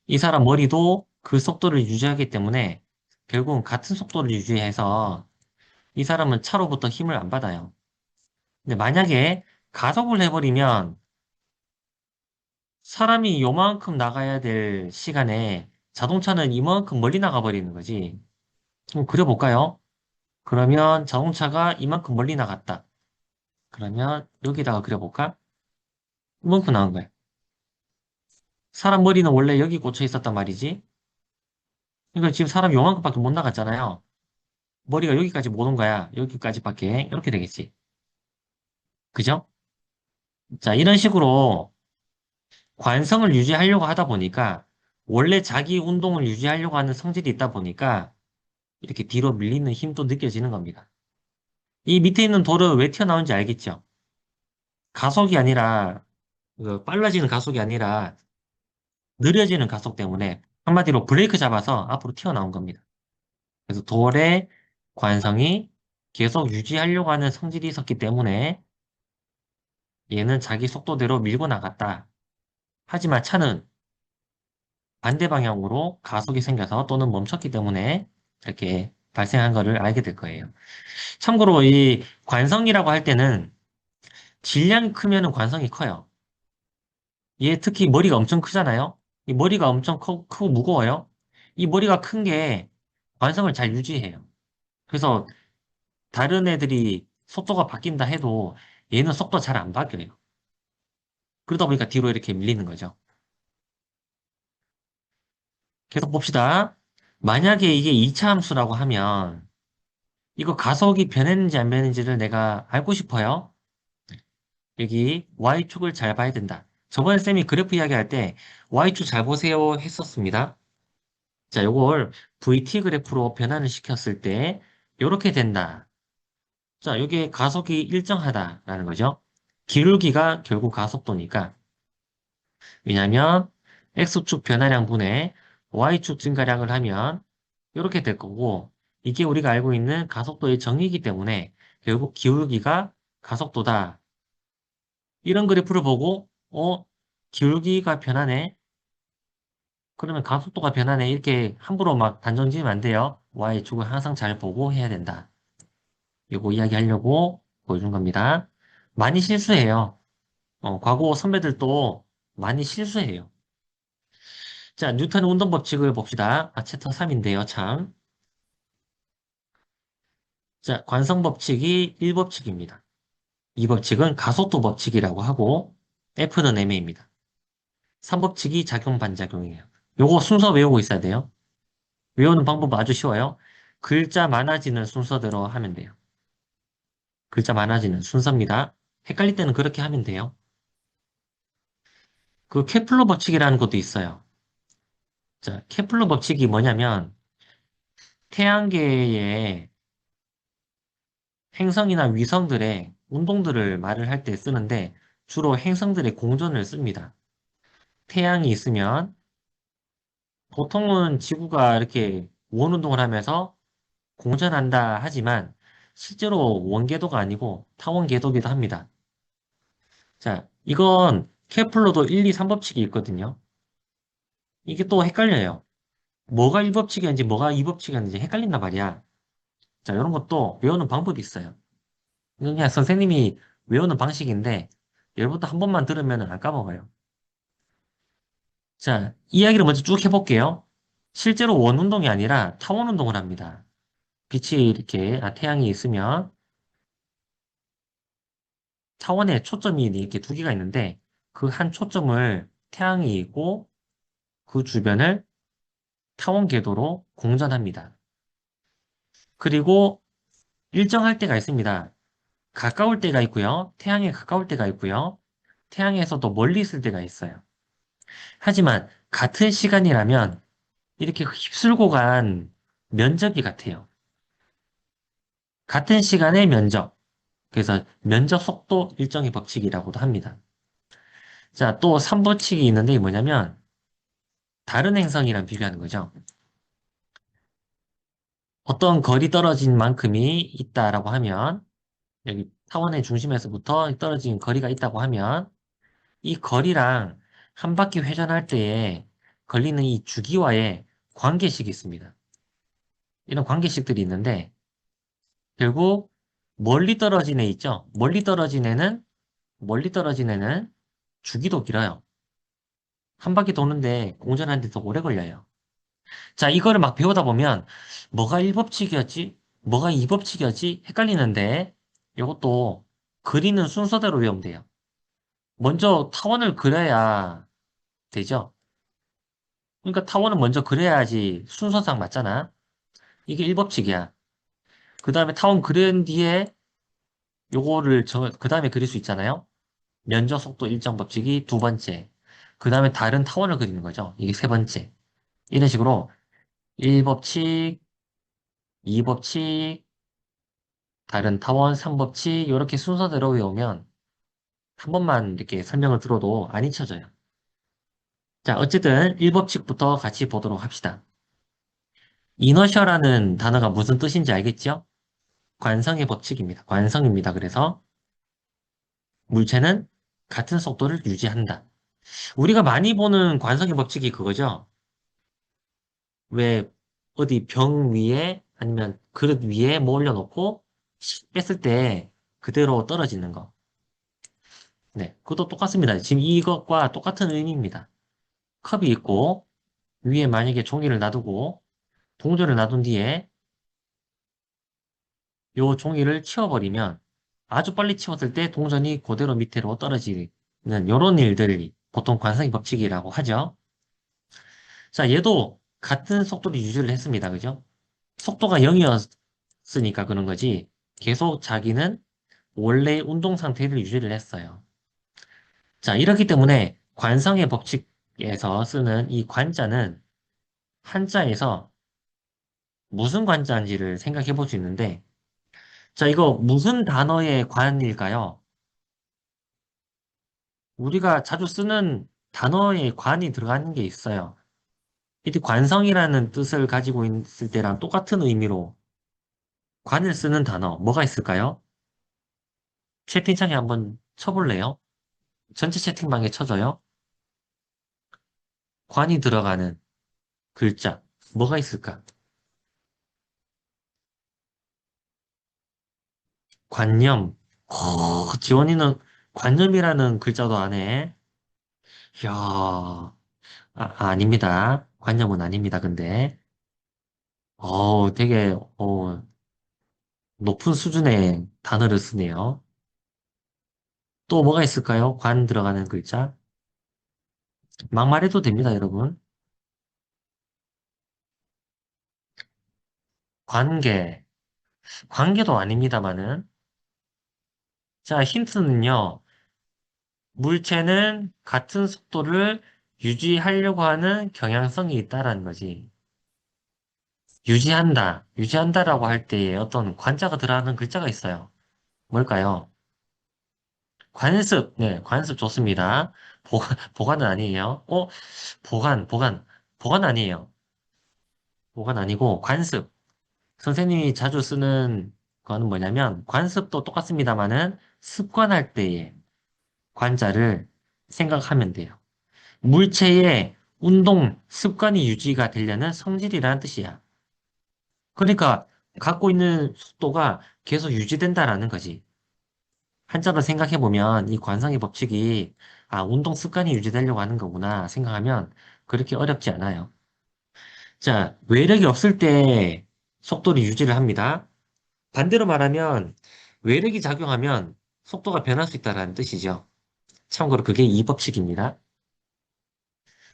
이 사람 머리도 그 속도를 유지하기 때문에 결국은 같은 속도를 유지해서 이 사람은 차로부터 힘을 안 받아요. 근데 만약에 가속을 해버리면 사람이 요만큼 나가야 될 시간에 자동차는 이만큼 멀리 나가버리는 거지. 좀 그려볼까요? 그러면 자동차가 이만큼 멀리 나갔다. 그러면 여기다가 그려볼까? 이만큼 나온 거야. 사람 머리는 원래 여기 꽂혀 있었단 말이지. 그러니까 지금 사람 요만큼밖에 못 나갔잖아요. 머리가 여기까지 못 온 거야. 여기까지밖에. 이렇게 되겠지. 그죠? 자, 이런 식으로 관성을 유지하려고 하다 보니까 원래 자기 운동을 유지하려고 하는 성질이 있다 보니까 이렇게 뒤로 밀리는 힘도 느껴지는 겁니다. 이 밑에 있는 돌은 왜 튀어나온지 알겠죠? 가속이 아니라, 빨라지는 가속이 아니라 느려지는 가속 때문에 한마디로 브레이크 잡아서 앞으로 튀어나온 겁니다. 그래서 돌의 관성이 계속 유지하려고 하는 성질이 있었기 때문에 얘는 자기 속도대로 밀고 나갔다. 하지만 차는 반대 방향으로 가속이 생겨서 또는 멈췄기 때문에 이렇게 발생한 것을 알게 될 거예요. 참고로 이 관성이라고 할 때는 질량이 크면은 관성이 커요. 얘 특히 머리가 엄청 크잖아요. 이 머리가 엄청 크고 무거워요. 이 머리가 큰 게 관성을 잘 유지해요. 그래서 다른 애들이 속도가 바뀐다 해도 얘는 속도 잘 안 바뀌어요. 그러다 보니까 뒤로 이렇게 밀리는 거죠. 계속 봅시다. 만약에 이게 2차 함수라고 하면 이거 가속이 변했는지 안 변했는지를 내가 알고 싶어요. 여기 Y축을 잘 봐야 된다. 저번에 쌤이 그래프 이야기할 때 Y축 잘 보세요 했었습니다. 자, 요걸 VT 그래프로 변환을 시켰을 때 이렇게 된다. 자, 이게 가속이 일정하다라는 거죠. 기울기가 결국 가속도니까. 왜냐하면 X축 변화량분의 Y축 증가량을 하면 이렇게 될 거고 이게 우리가 알고 있는 가속도의 정의이기 때문에 결국 기울기가 가속도다. 이런 그래프를 보고 기울기가 변하네. 그러면 가속도가 변하네. 이렇게 함부로 막 단정 지으면 안 돼요. Y축을 항상 잘 보고 해야 된다. 이거 이야기하려고 보여준 겁니다. 많이 실수해요. 과거 선배들도 많이 실수해요. 자, 뉴턴의 운동 법칙을 봅시다. 챕터 3인데요, 참. 자, 관성 법칙이 1법칙입니다. 이 법칙은 가속도 법칙이라고 하고, F는 ma입니다. 3법칙이 작용 반작용이에요. 요거 순서 외우고 있어야 돼요. 외우는 방법 아주 쉬워요. 글자 많아지는 순서대로 하면 돼요. 글자 많아지는 순서입니다. 헷갈릴 때는 그렇게 하면 돼요. 그 케플러 법칙이라는 것도 있어요. 자, 케플러 법칙이 뭐냐면 태양계의 행성이나 위성들의 운동들을 말을 할 때 쓰는데 주로 행성들의 공전을 씁니다. 태양이 있으면 보통은 지구가 이렇게 원 운동을 하면서 공전한다 하지만 실제로 원궤도가 아니고 타원궤도기도 합니다. 자, 이건 케플러도 1, 2, 3법칙이 있거든요. 이게 또 헷갈려요. 뭐가 1법칙이었는지 뭐가 2법칙이었는지 헷갈린단 말이야. 자, 이런 것도 외우는 방법이 있어요. 이건 그냥 선생님이 외우는 방식인데 여러분도 한 번만 들으면 안 까먹어요. 자, 이야기를 먼저 쭉 해볼게요. 실제로 원 운동이 아니라 타원 운동을 합니다. 빛이 이렇게, 태양이 있으면 타원에 초점이 이렇게 두 개가 있는데 그 한 초점을 태양이 있고 그 주변을 타원 궤도로 공전합니다. 그리고 일정할 때가 있습니다. 가까울 때가 있고요. 태양에 가까울 때가 있고요. 태양에서도 멀리 있을 때가 있어요. 하지만 같은 시간이라면 이렇게 휩쓸고 간 면적이 같아요. 같은 시간의 면적. 그래서 면적 속도 일정의 법칙이라고도 합니다. 자, 또 3법칙이 있는데 이게 뭐냐면 다른 행성이랑 비교하는 거죠. 어떤 거리 떨어진 만큼이 있다라고 하면 여기 타원의 중심에서부터 떨어진 거리가 있다고 하면 이 거리랑 한 바퀴 회전할 때에 걸리는 이 주기와의 관계식이 있습니다. 이런 관계식들이 있는데 결국 멀리 떨어진 애 있죠? 멀리 떨어진 애는 주기도 길어요. 한 바퀴 도는데 공전하는데 더 오래 걸려요. 자, 이거를 막 배우다 보면 뭐가 1법칙이었지? 뭐가 2법칙이었지? 헷갈리는데 이것도 그리는 순서대로 외우면 돼요. 먼저 타원을 그려야 되죠? 그러니까 타원은 먼저 그려야지 순서상 맞잖아. 이게 1법칙이야. 그 다음에 타원 그린 뒤에 요거를 그 다음에 그릴 수 있잖아요. 면적 속도 일정 법칙이 두 번째. 그 다음에 다른 타원을 그리는 거죠. 이게 세 번째. 이런 식으로 1법칙, 2법칙, 다른 타원, 3법칙 이렇게 순서대로 외우면 한 번만 이렇게 설명을 들어도 안 잊혀져요. 자, 어쨌든 1법칙부터 같이 보도록 합시다. 이너셔라는 단어가 무슨 뜻인지 알겠죠? 관성의 법칙입니다. 관성입니다. 그래서 물체는 같은 속도를 유지한다. 우리가 많이 보는 관성의 법칙이 그거죠. 왜 어디 병 위에 아니면 그릇 위에 뭐 올려놓고 씩 뺐을 때 그대로 떨어지는 거. 네, 그것도 똑같습니다. 지금 이것과 똑같은 의미입니다. 컵이 있고 위에 만약에 종이를 놔두고 동전을 놔둔 뒤에 요 종이를 치워버리면 아주 빨리 치웠을 때 동전이 그대로 밑으로 떨어지는 이런 일들이 보통 관성의 법칙이라고 하죠. 자, 얘도 같은 속도로 유지를 했습니다. 그죠? 속도가 0이었으니까 그런 거지. 계속 자기는 원래의 운동 상태를 유지를 했어요. 자, 이렇기 때문에 관성의 법칙에서 쓰는 이 관자는 한자에서 무슨 관자인지를 생각해 볼 수 있는데, 자, 이거 무슨 단어의 관일까요? 우리가 자주 쓰는 단어에 관이 들어가는 게 있어요. 이때 관성이라는 뜻을 가지고 있을 때랑 똑같은 의미로 관을 쓰는 단어, 뭐가 있을까요? 채팅창에 한번 쳐볼래요? 전체 채팅방에 쳐줘요. 관이 들어가는 글자, 뭐가 있을까? 관념. 지원이는 관념이라는 글자도 안 해. 이야, 아닙니다. 관념은 아닙니다, 근데. 되게, 높은 수준의 단어를 쓰네요. 또 뭐가 있을까요? 관 들어가는 글자. 막말해도 됩니다, 여러분. 관계. 관계도 아닙니다만은. 자, 힌트는요. 물체는 같은 속도를 유지하려고 하는 경향성이 있다라는 거지. 유지한다. 유지한다라고 할 때에 어떤 관자가 들어가는 글자가 있어요. 뭘까요? 관습. 네, 관습 좋습니다. 보관은 아니에요. 보관 아니에요. 보관 아니고 관습. 선생님이 자주 쓰는 거는 뭐냐면 관습도 똑같습니다만은 습관할 때의 관자를 생각하면 돼요. 물체의 운동 습관이 유지가 되려는 성질이라는 뜻이야. 그러니까 갖고 있는 속도가 계속 유지된다라는 거지. 한자로 생각해 보면 이 관성의 법칙이 운동 습관이 유지되려고 하는 거구나 생각하면 그렇게 어렵지 않아요. 자, 외력이 없을 때 속도를 유지를 합니다. 반대로 말하면 외력이 작용하면 속도가 변할 수 있다는 뜻이죠. 참고로 그게 이 법칙입니다.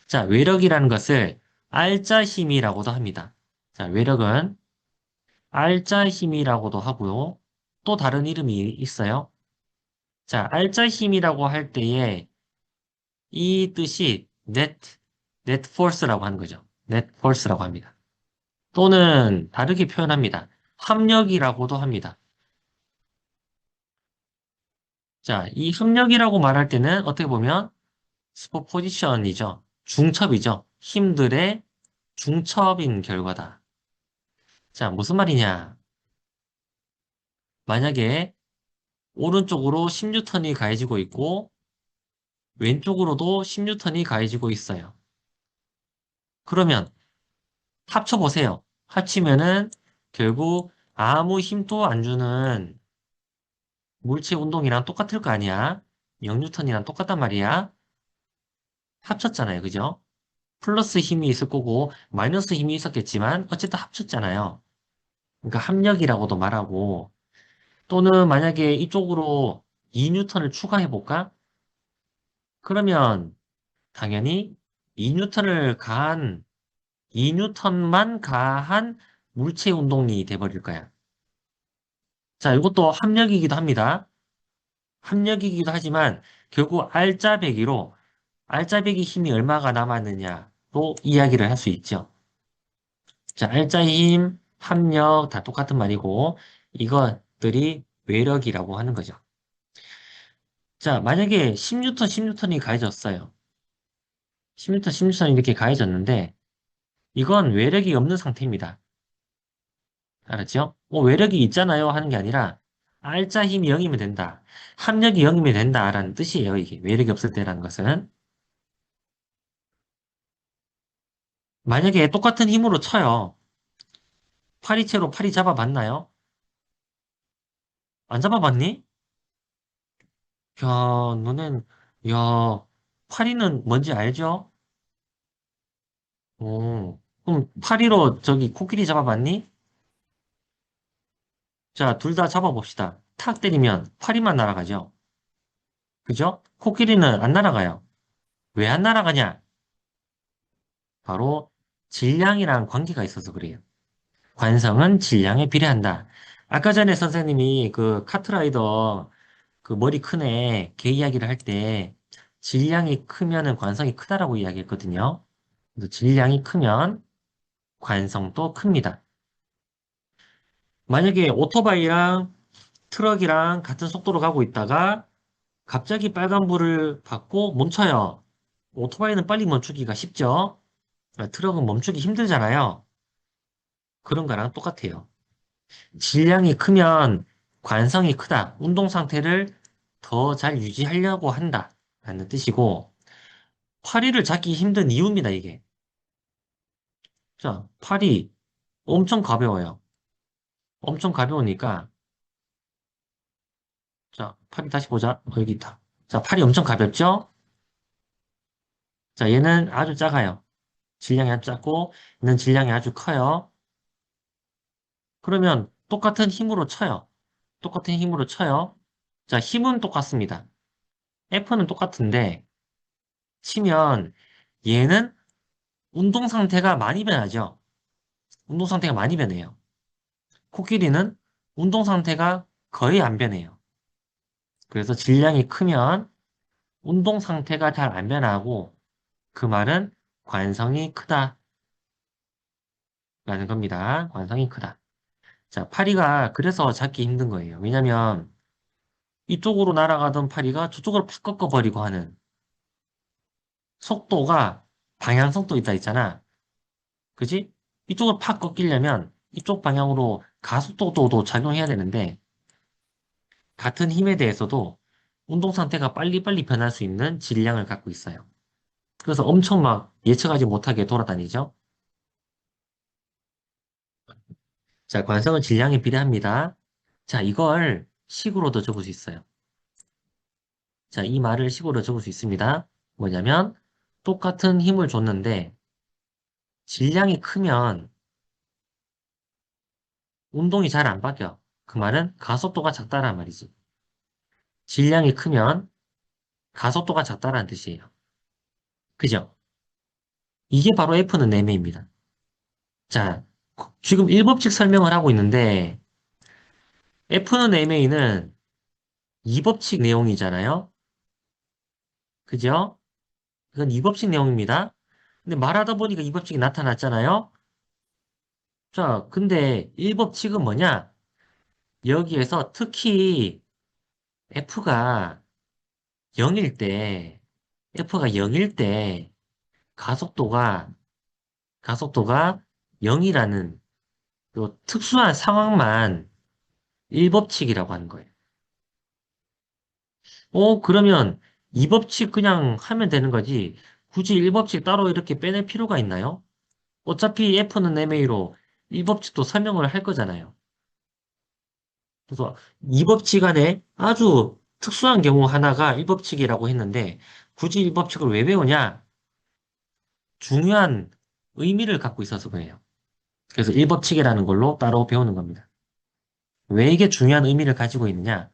자, 외력이라는 것을 알자 힘이라고도 합니다. 자, 외력은 알자 힘이라고도 하고요. 또 다른 이름이 있어요. 자, 알자 힘이라고 할 때에 이 뜻이 net force라고 하는 거죠. net force라고 합니다. 또는 다르게 표현합니다. 합력이라고도 합니다. 자, 이 합력이라고 말할 때는 어떻게 보면 스포포지션이죠. 중첩이죠. 힘들의 중첩인 결과다. 자, 무슨 말이냐? 만약에 오른쪽으로 10N이 가해지고 있고 왼쪽으로도 10N이 가해지고 있어요. 그러면 합쳐보세요. 합치면은 결국 아무 힘도 안 주는 물체 운동이랑 똑같을 거 아니야? 0N이랑 똑같단 말이야. 합쳤잖아요. 그죠? 플러스 힘이 있을 거고 마이너스 힘이 있었겠지만 어쨌든 합쳤잖아요. 그러니까 합력이라고도 말하고 또는 만약에 이쪽으로 2N을 추가해 볼까? 그러면 당연히 2N을 가한 2N만 가한 물체 운동이 돼버릴 거야. 자, 이것도 합력이기도 합니다. 합력이기도 하지만 결국 알짜배기로 알짜배기 힘이 얼마가 남았느냐로 이야기를 할 수 있죠. 자, 알짜 힘, 합력 다 똑같은 말이고 이것들이 외력이라고 하는 거죠. 자, 만약에 10뉴턴, 10뉴턴이 가해졌어요. 10뉴턴, 10뉴턴이 이렇게 가해졌는데 이건 외력이 없는 상태입니다. 알았죠? 외력이 있잖아요 하는 게 아니라 알짜 힘이 0이면 된다. 합력이 0이면 된다라는 뜻이에요. 이게 외력이 없을 때라는 것은. 만약에 똑같은 힘으로 쳐요. 파리채로 파리 잡아봤나요? 안 잡아봤니? 야, 너넨, 야, 파리는 뭔지 알죠? 그럼 파리로 저기 코끼리 잡아봤니? 자, 둘 다 잡아봅시다. 탁 때리면 파리만 날아가죠? 그죠? 코끼리는 안 날아가요. 왜 안 날아가냐? 바로 질량이랑 관계가 있어서 그래요. 관성은 질량에 비례한다. 아까 전에 선생님이 그 카트라이더 그 머리 큰 애 걔 이야기를 할 때 질량이 크면은 관성이 크다라고 이야기했거든요. 그래서 질량이 크면 관성도 큽니다. 만약에 오토바이랑 트럭이랑 같은 속도로 가고 있다가 갑자기 빨간불을 받고 멈춰요. 오토바이는 빨리 멈추기가 쉽죠? 트럭은 멈추기 힘들잖아요. 그런 거랑 똑같아요. 질량이 크면 관성이 크다. 운동 상태를 더 잘 유지하려고 한다. 라는 뜻이고, 파리를 잡기 힘든 이유입니다, 이게. 자, 팔이 엄청 가벼워요. 엄청 가벼우니까, 자, 팔이 다시 보자. 여기 있다. 자, 팔이 엄청 가볍죠? 자, 얘는 아주 작아요. 질량이 아주 작고, 얘는 질량이 아주 커요. 그러면 똑같은 힘으로 쳐요. 똑같은 힘으로 쳐요. 자, 힘은 똑같습니다. F는 똑같은데, 치면 얘는 운동 상태가 많이 변하죠. 운동 상태가 많이 변해요. 코끼리는 운동 상태가 거의 안 변해요. 그래서 질량이 크면 운동 상태가 잘 안 변하고 그 말은 관성이 크다라는 겁니다. 관성이 크다. 자, 파리가 그래서 잡기 힘든 거예요. 왜냐면 이쪽으로 날아가던 파리가 저쪽으로 팍 꺾어버리고 하는 속도가 방향 속도 있다 있잖아. 그지? 이쪽으로 팍 꺾이려면 이쪽 방향으로 가속도도 작용해야 되는데 같은 힘에 대해서도 운동 상태가 빨리빨리 변할 수 있는 질량을 갖고 있어요. 그래서 엄청 막 예측하지 못하게 돌아다니죠. 자, 관성은 질량에 비례합니다. 자, 이걸 식으로도 적을 수 있어요. 자, 이 말을 식으로 적을 수 있습니다. 뭐냐면 똑같은 힘을 줬는데 질량이 크면 운동이 잘 안 바뀌어. 그 말은 가속도가 작다란 말이지. 질량이 크면 가속도가 작다라는 뜻이에요. 그죠? 이게 바로 F는 내매입니다. 자, 지금 1법칙 설명을 하고 있는데 F는 MA는 2법칙 내용이잖아요. 그죠? 이건 2법칙 내용입니다. 근데 말하다 보니까 2법칙이 나타났잖아요. 자, 근데 1법칙은 뭐냐? 여기에서 특히 F가 0일 때, F가 0일 때 가속도가, 가속도가 0이라는 요 특수한 상황만 1법칙이라고 하는 거예요. 그러면 2법칙 그냥 하면 되는 거지. 굳이 1법칙 따로 이렇게 빼낼 필요가 있나요? 어차피 F는 MA로 1법칙도 설명을 할 거잖아요. 그래서 2법칙 안에 아주 특수한 경우 하나가 1법칙이라고 했는데 굳이 1법칙을 왜 배우냐? 중요한 의미를 갖고 있어서 그래요. 그래서 1법칙이라는 걸로 따로 배우는 겁니다. 왜 이게 중요한 의미를 가지고 있느냐?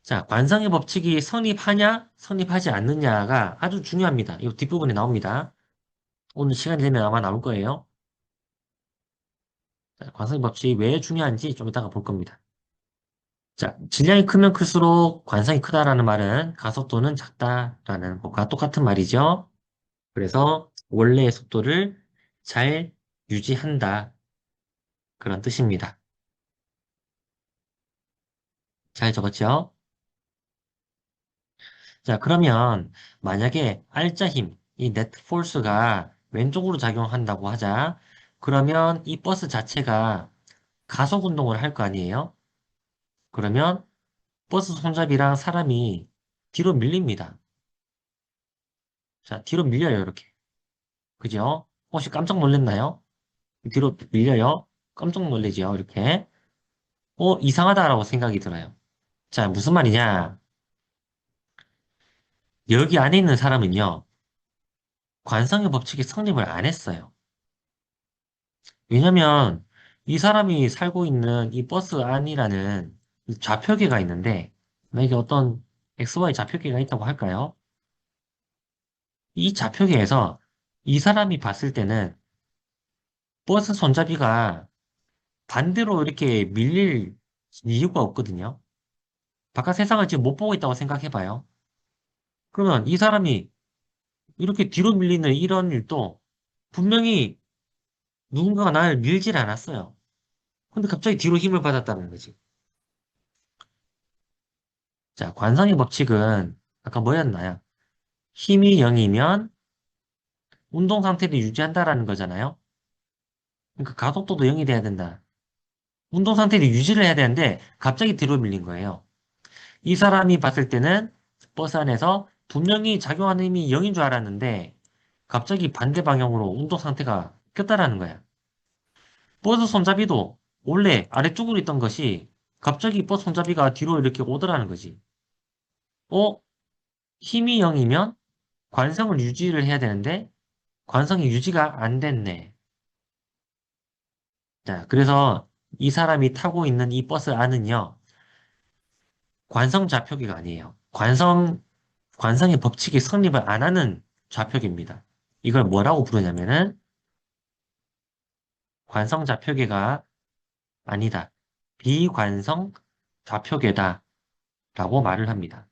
자, 관성의 법칙이 성립하냐, 성립하지 않느냐가 아주 중요합니다. 이 뒷부분에 나옵니다. 오늘 시간이 되면 아마 나올 거예요. 자, 관성의 법칙이 왜 중요한지 좀 이따가 볼 겁니다. 자, 질량이 크면 클수록 관성이 크다라는 말은 가속도는 작다라는 것과 똑같은 말이죠. 그래서 원래의 속도를 잘 유지한다. 그런 뜻입니다. 잘 적었죠? 자, 그러면 만약에 알짜 힘, 이 네트 폴스가 왼쪽으로 작용한다고 하자. 그러면 이 버스 자체가 가속 운동을 할 거 아니에요? 그러면 버스 손잡이랑 사람이 뒤로 밀립니다. 자, 뒤로 밀려요, 이렇게. 그죠? 혹시 깜짝 놀랐나요? 뒤로 밀려요? 깜짝 놀라죠, 이렇게. 이상하다라고 생각이 들어요. 자, 무슨 말이냐? 여기 안에 있는 사람은요, 관성의 법칙이 성립을 안 했어요. 왜냐면, 이 사람이 살고 있는 이 버스 안이라는 이 좌표계가 있는데, 만약에 어떤 XY 좌표계가 있다고 할까요? 이 좌표계에서 이 사람이 봤을 때는 버스 손잡이가 반대로 이렇게 밀릴 이유가 없거든요. 바깥 세상을 지금 못 보고 있다고 생각해봐요. 그러면 이 사람이 이렇게 뒤로 밀리는 이런 일도 분명히 누군가가 날 밀질 않았어요. 근데 갑자기 뒤로 힘을 받았다는 거지. 자, 관성의 법칙은 아까 뭐였나요? 힘이 0이면 운동 상태를 유지한다라는 거잖아요. 그러니까 가속도도 0이 돼야 된다. 운동 상태를 유지를 해야 되는데 갑자기 뒤로 밀린 거예요. 이 사람이 봤을 때는 버스 안에서 분명히 작용하는 힘이 0인 줄 알았는데 갑자기 반대 방향으로 운동 상태가 꼈다라는 거야. 버스 손잡이도 원래 아래쪽으로 있던 것이 갑자기 버스 손잡이가 뒤로 이렇게 오더라는 거지. 어? 힘이 0이면 관성을 유지를 해야 되는데 관성이 유지가 안 됐네. 자, 그래서 이 사람이 타고 있는 이 버스 안은요, 관성 좌표기가 아니에요. 관성의 법칙이 성립을 안 하는 좌표기입니다. 이걸 뭐라고 부르냐면은 관성 좌표계가 아니다. 비관성 좌표계다. 라고 말을 합니다.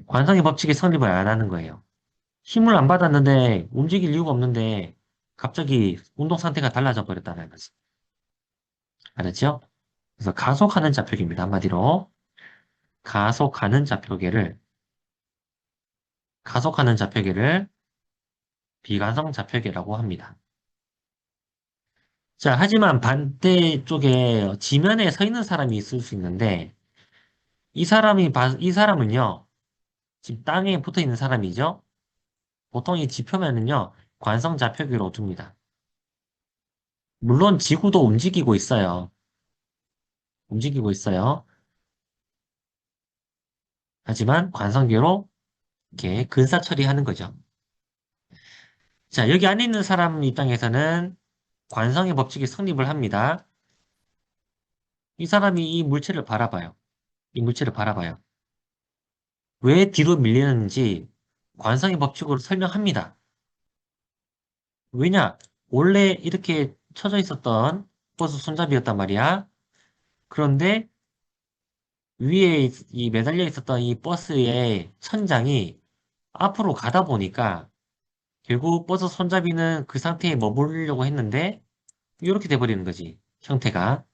관성의 법칙이 성립을 안 하는 거예요. 힘을 안 받았는데 움직일 이유가 없는데 갑자기 운동 상태가 달라져 버렸다는 거지. 알았죠? 그래서 가속하는 좌표계입니다. 한마디로 가속하는 좌표계를 가속하는 좌표계를 비관성 좌표계라고 합니다. 자, 하지만 반대쪽에 지면에 서 있는 사람이 있을 수 있는데 이 사람은요, 지금 땅에 붙어 있는 사람이죠? 보통 이 지표면은요, 관성 좌표계로 둡니다. 물론 지구도 움직이고 있어요. 움직이고 있어요. 하지만 관성계로 이렇게 근사 처리하는 거죠. 자, 여기 안에 있는 사람 입장에서는 관성의 법칙이 성립을 합니다. 이 사람이 이 물체를 바라봐요. 이 물체를 바라봐요. 왜 뒤로 밀리는지 관성의 법칙으로 설명합니다. 왜냐? 원래 이렇게 쳐져 있었던 버스 손잡이였단 말이야. 그런데 위에 이 매달려 있었던 이 버스의 천장이 앞으로 가다 보니까 결국 버스 손잡이는 그 상태에 머무르려고 했는데 이렇게 돼버리는 거지. 형태가.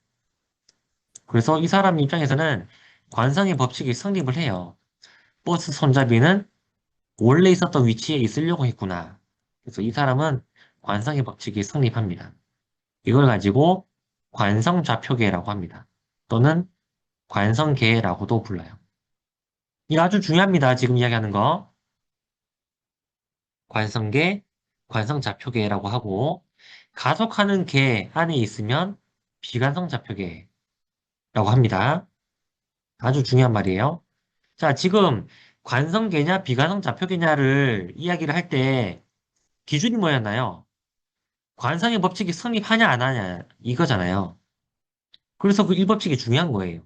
그래서 이 사람 입장에서는 관성의 법칙이 성립을 해요. 버스 손잡이는 원래 있었던 위치에 있으려고 했구나. 그래서 이 사람은 관성의 법칙이 성립합니다. 이걸 가지고 관성좌표계라고 합니다. 또는 관성계라고도 불러요. 이거 아주 중요합니다. 지금 이야기하는 거. 관성계, 관성좌표계라고 하고 가속하는 계 안에 있으면 비관성좌표계라고 합니다. 아주 중요한 말이에요. 자, 지금 관성계냐 비관성좌표계냐를 이야기를 할 때 기준이 뭐였나요? 관성의 법칙이 성립하냐 안 하냐 이거잖아요. 그래서 그 1법칙이 중요한 거예요.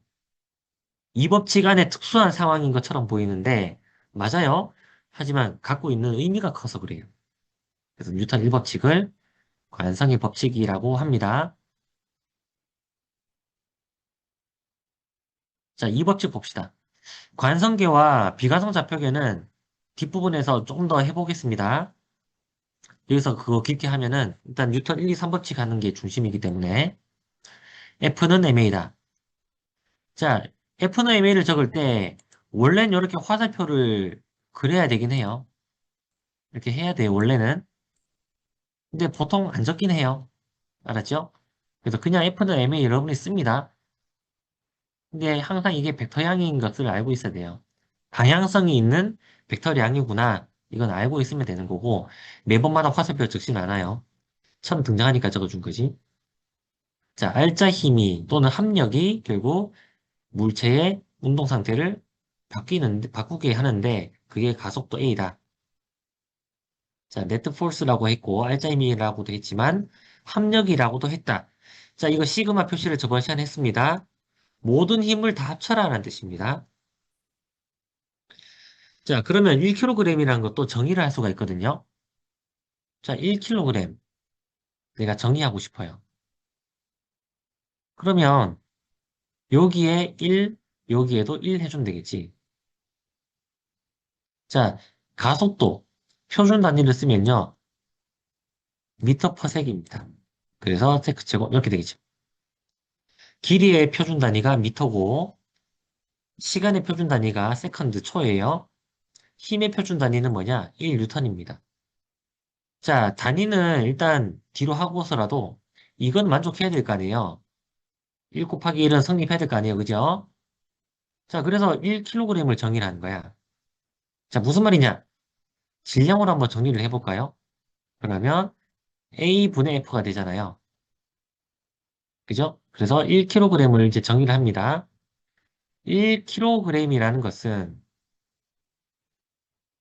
이 법칙 안에 특수한 상황인 것처럼 보이는데 맞아요. 하지만 갖고 있는 의미가 커서 그래요. 그래서 뉴턴 1법칙을 관성의 법칙이라고 합니다. 자, 이 법칙 봅시다. 관성계와 비관성 좌표계는 뒷부분에서 조금 더 해보겠습니다. 여기서 그거 깊게 하면은 일단 뉴턴 1, 2, 3법칙 하는 게 중심이기 때문에 F는 MA다. 자, F는 MA를 적을 때 원래는 이렇게 화살표를 그려야 되긴 해요. 이렇게 해야 돼요, 원래는. 근데 보통 안 적긴 해요. 알았죠? 그래서 그냥 F는 MA 여러분이 씁니다. 근데 항상 이게 벡터량인 것을 알고 있어야 돼요. 방향성이 있는 벡터량이구나. 이건 알고 있으면 되는 거고, 매번마다 화살표 적진 않아요. 처음 등장하니까 적어준 거지. 자, 알짜 힘이 또는 합력이 결국 물체의 운동 상태를 바꾸게 하는데, 그게 가속도 A다. 자, 네트 포스라고 했고, 알짜 힘이라고도 했지만, 합력이라고도 했다. 자, 이거 시그마 표시를 저번 시간에 했습니다. 모든 힘을 다 합쳐라라는 뜻입니다. 자, 그러면 1kg이라는 것도 정의를 할 수가 있거든요. 자, 1kg 내가 정의하고 싶어요. 그러면 여기에 1, 여기에도 1 해주면 되겠지. 자, 가속도 표준 단위를 쓰면요. 미터 퍼 섹입니다. 그래서 세크 제곱 이렇게 되겠죠. 길이의 표준 단위가 미터고 시간의 표준 단위가 세컨드 초예요. 힘의 표준 단위는 뭐냐? 1뉴턴입니다. 자, 단위는 일단 뒤로 하고서라도 이건 만족해야 될 거 아니에요. 1 곱하기 1은 성립해야 될 거 아니에요. 그죠? 자, 그래서 1kg을 정의를 하는 거야. 자, 무슨 말이냐? 질량으로 한번 정리를 해볼까요? 그러면 A분의 F가 되잖아요. 그죠? 그래서 1kg을 이제 정의를 합니다. 1kg이라는 것은,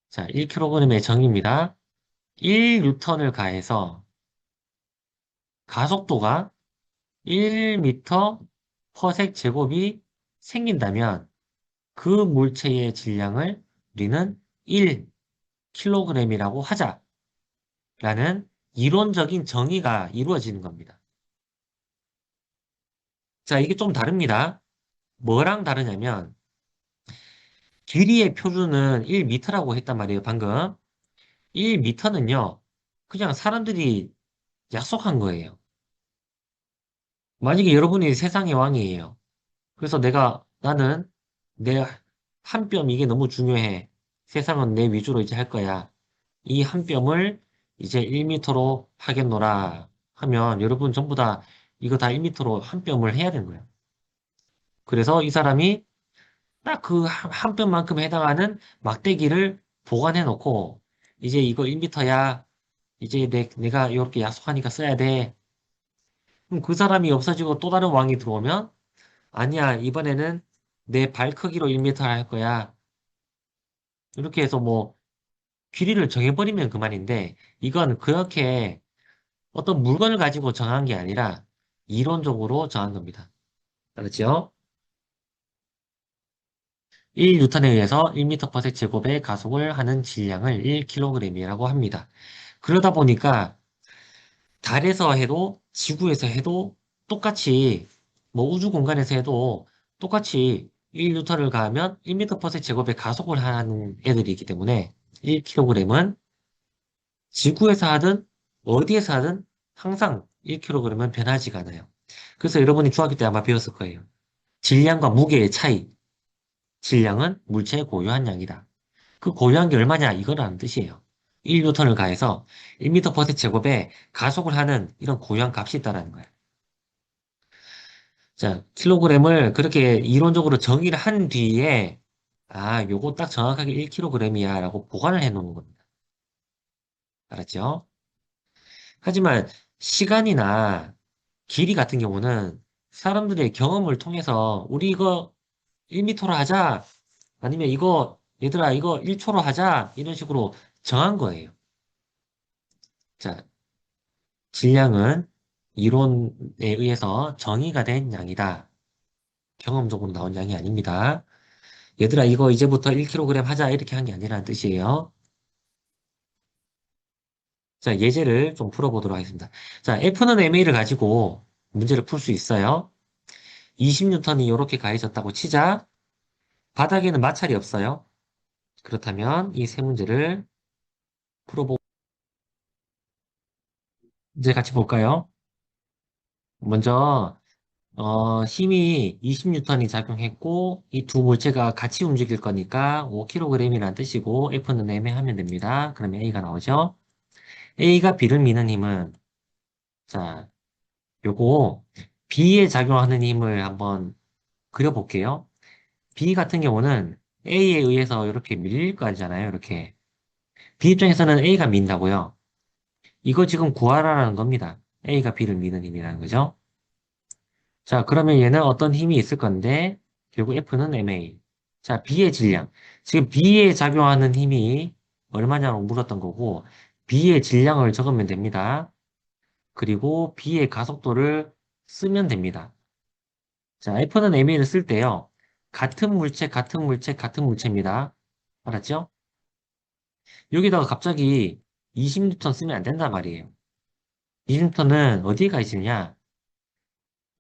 자, 1kg의 정의입니다. 1뉴턴을 가해서 가속도가 1m 퍼섹 제곱이 생긴다면 그 물체의 질량을 우리는 1kg이라고 하자라는 이론적인 정의가 이루어지는 겁니다. 자, 이게 좀 다릅니다. 뭐랑 다르냐면 길이의 표준은 1m라고 했단 말이에요, 방금. 1m는요, 그냥 사람들이 약속한 거예요. 만약에 여러분이 세상의 왕이에요. 그래서 나는 내 한 뼘 이게 너무 중요해. 세상은 내 위주로 이제 할 거야. 이 한 뼘을 이제 1m로 하겠노라 하면 여러분 전부 다 이거 다 1m로 한 뼘을 해야 되는 거예요. 그래서 이 사람이 딱 그 한 뼘만큼 해당하는 막대기를 보관해 놓고 이제 이거 1m야. 이제 내가 이렇게 약속하니까 써야 돼. 그럼 그 사람이 없어지고 또 다른 왕이 들어오면 아니야, 이번에는 내 발 크기로 1m 할 거야. 이렇게 해서 뭐 길이를 정해버리면 그만인데 이건 그렇게 어떤 물건을 가지고 정한 게 아니라 이론적으로 정한 겁니다. 알았죠? 1뉴턴에 의해서 1m 퍼 제곱의 가속을 하는 질량을 1kg이라고 합니다. 그러다 보니까 달에서 해도 지구에서 해도 똑같이 뭐 우주 공간에서 해도 똑같이 1뉴턴을 가하면 1m 퍼 제곱의 가속을 하는 애들이기 때문에 1kg은 지구에서 하든 어디에서 하든 항상 1kg은 변하지가 않아요. 그래서 여러분이 중학교 때 아마 배웠을 거예요. 질량과 무게의 차이. 질량은 물체의 고유한 양이다. 그 고유한 게 얼마냐? 이거라는 뜻이에요. 1뉴턴을 가해서 1m 퍼 제곱에 가속을 하는 이런 고유한 값이 있다는 거예요. 자, 킬로그램을 그렇게 이론적으로 정의를 한 뒤에 요거 딱 정확하게 1kg이야 라고 보관을 해 놓는 겁니다. 알았죠? 하지만 시간이나 길이 같은 경우는 사람들의 경험을 통해서 우리 이거 1m로 하자 아니면 이거 얘들아 이거 1초로 하자 이런 식으로 정한 거예요. 자, 질량은 이론에 의해서 정의가 된 양이다. 경험적으로 나온 양이 아닙니다. 얘들아 이거 이제부터 1kg 하자 이렇게 한 게 아니라는 뜻이에요. 자, 예제를 좀 풀어보도록 하겠습니다. 자, F는 MA를 가지고 문제를 풀 수 있어요. 20뉴턴이 이렇게 가해졌다고 치자. 바닥에는 마찰이 없어요. 그렇다면 이 세 문제를 풀어보고 이제 같이 볼까요? 먼저 힘이 20N이 작용했고 이 두 물체가 같이 움직일 거니까 5kg이라는 뜻이고 F는 애매하면 됩니다. 그러면 A가 나오죠. A가 B를 미는 힘은 자, 요거 B에 작용하는 힘을 한번 그려볼게요. B 같은 경우는 A에 의해서 이렇게 밀릴 거 아니잖아요. 이렇게. B 입장에서는 A가 민다고요. 이거 지금 구하라는 겁니다. A가 B를 미는 힘이라는 거죠. 자, 그러면 얘는 어떤 힘이 있을 건데, 결국 F는 MA. 자, B의 질량. 지금 B에 작용하는 힘이 얼마냐고 물었던 거고, B의 질량을 적으면 됩니다. 그리고 B의 가속도를 쓰면 됩니다. 자, F는 MA를 쓸 때요. 같은 물체, 같은 물체, 같은 물체입니다. 알았죠? 여기다가 갑자기 20N 쓰면 안 된단 말이에요. 20N은 어디에 가 있느냐?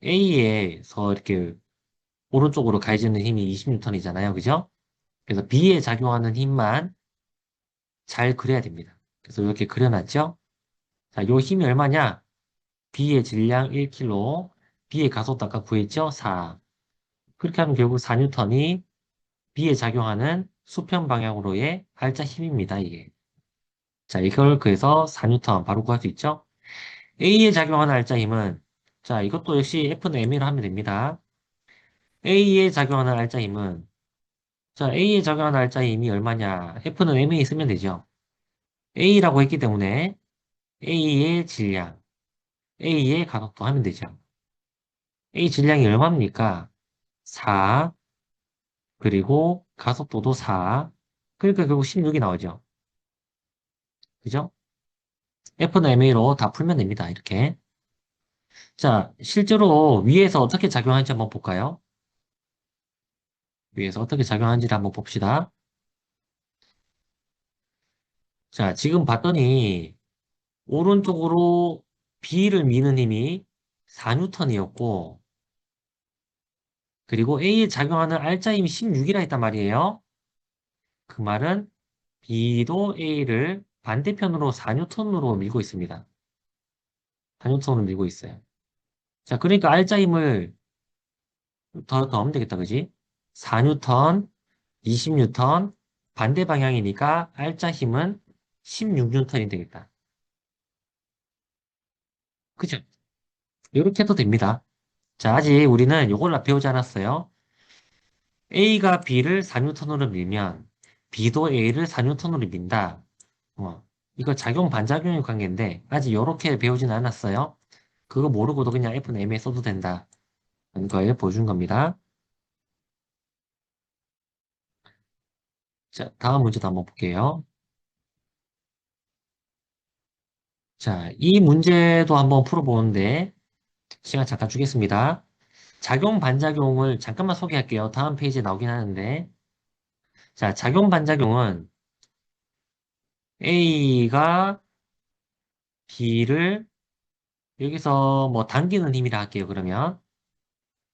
A에서 이렇게 오른쪽으로 가해지는 힘이 20N이잖아요. 그죠? 그래서 B에 작용하는 힘만 잘 그려야 됩니다. 그래서 이렇게 그려놨죠? 자, 요 힘이 얼마냐? B의 질량 1kg, B의 가속도 아까 구했죠? 4. 그렇게 하면 결국 4N이 B에 작용하는 수평 방향으로의 알짜 힘입니다, 이게. 자, 이걸 그래서 4N 바로 구할 수 있죠? A에 작용하는 알짜 힘은, 자, 이것도 역시 F는 M으로 하면 됩니다. A에 작용하는 알짜 힘은, 자, A에 작용하는 알짜 힘이 얼마냐? F는 MA 쓰면 되죠. A라고 했기 때문에 A의 질량, A의 가속도 하면 되죠. A 질량이 얼마입니까? 4, 그리고 가속도도 4. 그러니까 결국 16이 나오죠. 그죠? F는 MA로 다 풀면 됩니다. 이렇게. 자, 실제로 위에서 어떻게 작용하는지 한번 볼까요? 위에서 어떻게 작용하는지를 한번 봅시다. 자, 지금 봤더니 오른쪽으로 B를 미는 힘이 4N이었고 그리고 A에 작용하는 알짜 힘이 16이라 했단 말이에요. 그 말은 B도 A를 반대편으로 4N으로 밀고 있습니다. 4N으로 밀고 있어요. 자, 그러니까 알짜 힘을 더 더하면 되겠다, 그지? 4N, 20N, 반대 방향이니까 알짜 힘은 16N이 되겠다. 그죠? 이렇게 해도 됩니다. 자, 아직 우리는 이걸 배우지 않았어요. A가 B를 4N으로 밀면 B도 A를 4N으로 민다. 이거 작용 반작용의 관계인데 아직 이렇게 배우진 않았어요. 그거 모르고도 그냥 F는 M에 써도 된다. 걸 보여준 겁니다. 자, 다음 문제도 한번 볼게요. 자, 이 문제도 한번 풀어보는데 시간 잠깐 주겠습니다. 작용 반작용을 잠깐만 소개할게요. 다음 페이지에 나오긴 하는데 자, 작용 반작용은 A가 B를 여기서 뭐 당기는 힘이라 할게요. 그러면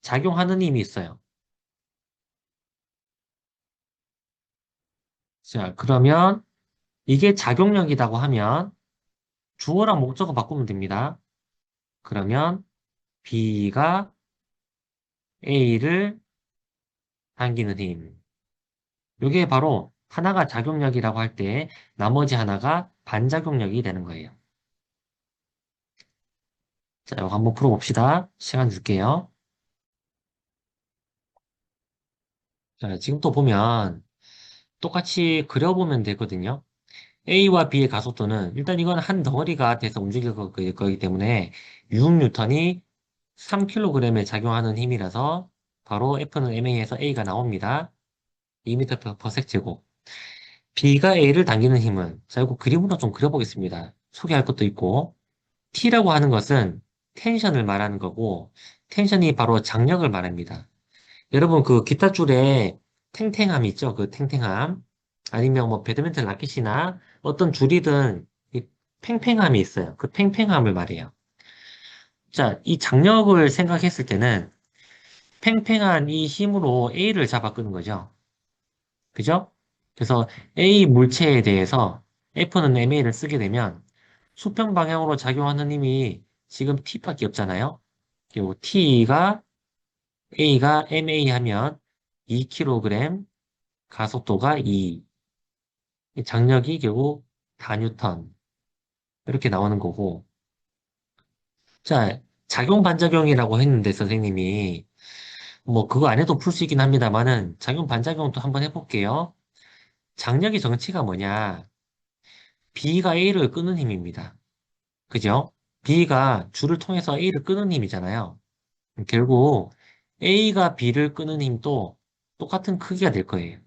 작용하는 힘이 있어요. 자, 그러면 이게 작용력이라고 하면 주어랑 목적어 바꾸면 됩니다. 그러면 B가 A를 당기는 힘. 이게 바로 하나가 작용력이라고 할 때 나머지 하나가 반작용력이 되는 거예요. 자, 이거 한번 풀어봅시다. 시간 줄게요. 자, 지금 또 보면 똑같이 그려보면 되거든요. A와 B의 가속도는 일단 이건 한 덩어리가 돼서 움직일 거기 때문에 6N이 3kg에 작용하는 힘이라서 바로 F는 MA에서 A가 나옵니다. 2m/s제곱. B가 A를 당기는 힘은 자, 이거 그림으로 좀 그려보겠습니다. 소개할 것도 있고 T라고 하는 것은 텐션을 말하는 거고 텐션이 바로 장력을 말합니다. 여러분 그 기타 줄에 탱탱함 있죠? 그 탱탱함 아니면 뭐 배드민턴 라켓이나 어떤 줄이든 이 팽팽함이 있어요. 그 팽팽함을 말해요. 자, 이 장력을 생각했을 때는 팽팽한 이 힘으로 A를 잡아 끄는 거죠. 그죠? 그래서 A 물체에 대해서 F는 MA를 쓰게 되면 수평 방향으로 작용하는 힘이 지금 T밖에 없잖아요. 그리고 A가 MA 하면 2kg, 가속도가 2, 장력이 결국 4뉴턴. 이렇게 나오는 거고. 자, 작용 반작용이라고 했는데 선생님이 뭐 그거 안 해도 풀 수 있긴 합니다만은 작용 반작용도 한번 해볼게요. 장력의 정치가 뭐냐? B가 A를 끄는 힘입니다. 그죠? B가 줄을 통해서 A를 끄는 힘이잖아요. 결국 A가 B를 끄는 힘도 똑같은 크기가 될 거예요.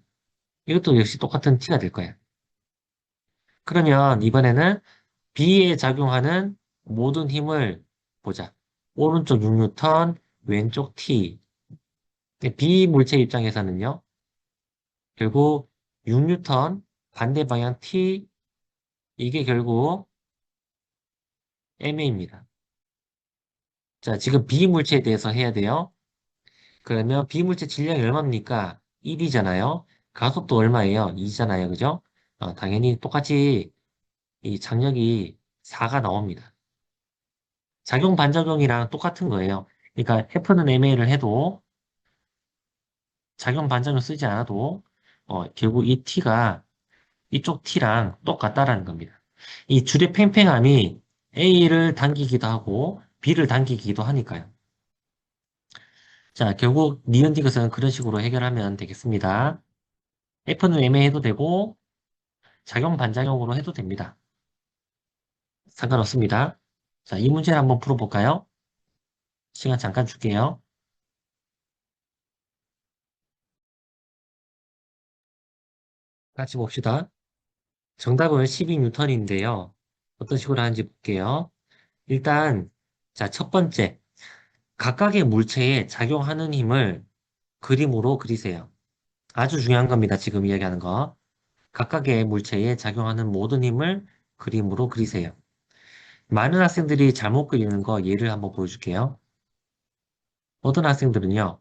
이것도 역시 똑같은 T가 될 거예요. 그러면 이번에는 B에 작용하는 모든 힘을 보자. 오른쪽 6뉴턴, 왼쪽 T. B 물체 입장에서는요, 결국 6뉴턴, 반대 방향 T, 이게 결국 MA입니다. 자, 지금 B 물체에 대해서 해야 돼요. 그러면 B 물체 질량이 얼마입니까? 1이잖아요. 가속도 얼마예요? 2잖아요. 그죠? 당연히 똑같이 이 장력이 4가 나옵니다. 작용 반작용이랑 똑같은 거예요. 그러니까 F는 MA를 해도 작용 반작용 쓰지 않아도 결국 이 T가 이쪽 T랑 똑같다라는 겁니다. 이 줄의 팽팽함이 A를 당기기도 하고 B를 당기기도 하니까요. 자, 결국 니은디 것은 그런 식으로 해결하면 되겠습니다. F는 MA 해도 되고 작용 반작용으로 해도 됩니다. 상관없습니다. 자, 이 문제를 한번 풀어볼까요? 시간 잠깐 줄게요. 같이 봅시다. 정답은 12뉴턴인데요. 어떤 식으로 하는지 볼게요. 일단, 자, 첫 번째. 각각의 물체에 작용하는 힘을 그림으로 그리세요. 아주 중요한 겁니다. 지금 이야기하는 거. 각각의 물체에 작용하는 모든 힘을 그림으로 그리세요. 많은 학생들이 잘못 그리는 거 예를 한번 보여줄게요. 어떤 학생들은요,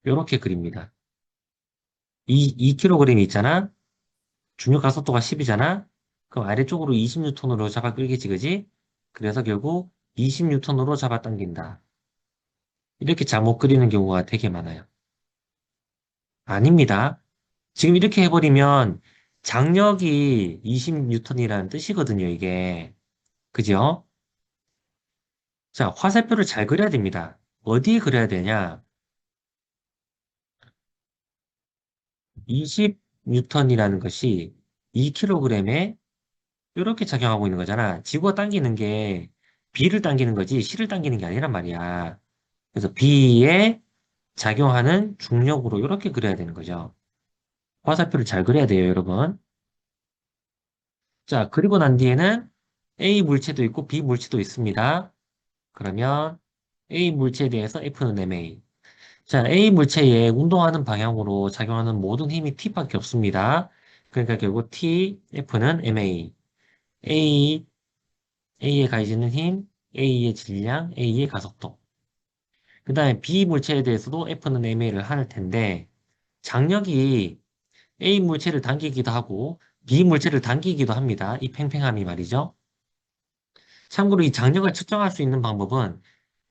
이렇게 그립니다. 2kg 있잖아? 중력 가속도가 10이잖아? 그럼 아래쪽으로 20뉴턴으로 잡아 끌겠지, 그지? 그래서 결국 20뉴턴으로 잡아 당긴다. 이렇게 잘못 그리는 경우가 되게 많아요. 아닙니다. 지금 이렇게 해버리면 장력이 20뉴턴이라는 뜻이거든요, 이게. 그죠? 자, 화살표를 잘 그려야 됩니다. 어디에 그려야 되냐? 20뉴턴이라는 것이 2kg에 이렇게 작용하고 있는 거잖아. 지구가 당기는 게 B를 당기는 거지 C를 당기는 게 아니란 말이야. 그래서 B에 작용하는 중력으로 이렇게 그려야 되는 거죠. 화살표를 잘 그려야 돼요, 여러분. 자, 그리고 난 뒤에는 A 물체도 있고 B 물체도 있습니다. 그러면 A 물체에 대해서 F는 MA. 자, A 물체에 운동하는 방향으로 작용하는 모든 힘이 T밖에 없습니다. 그러니까 결국 T, F는 MA. A, A에 가해지는 힘, A의 질량, A의 가속도. 그 다음에 B 물체에 대해서도 F는 MA를 할 텐데, 장력이 A 물체를 당기기도 하고, B 물체를 당기기도 합니다. 이 팽팽함이 말이죠. 참고로 이 장력을 측정할 수 있는 방법은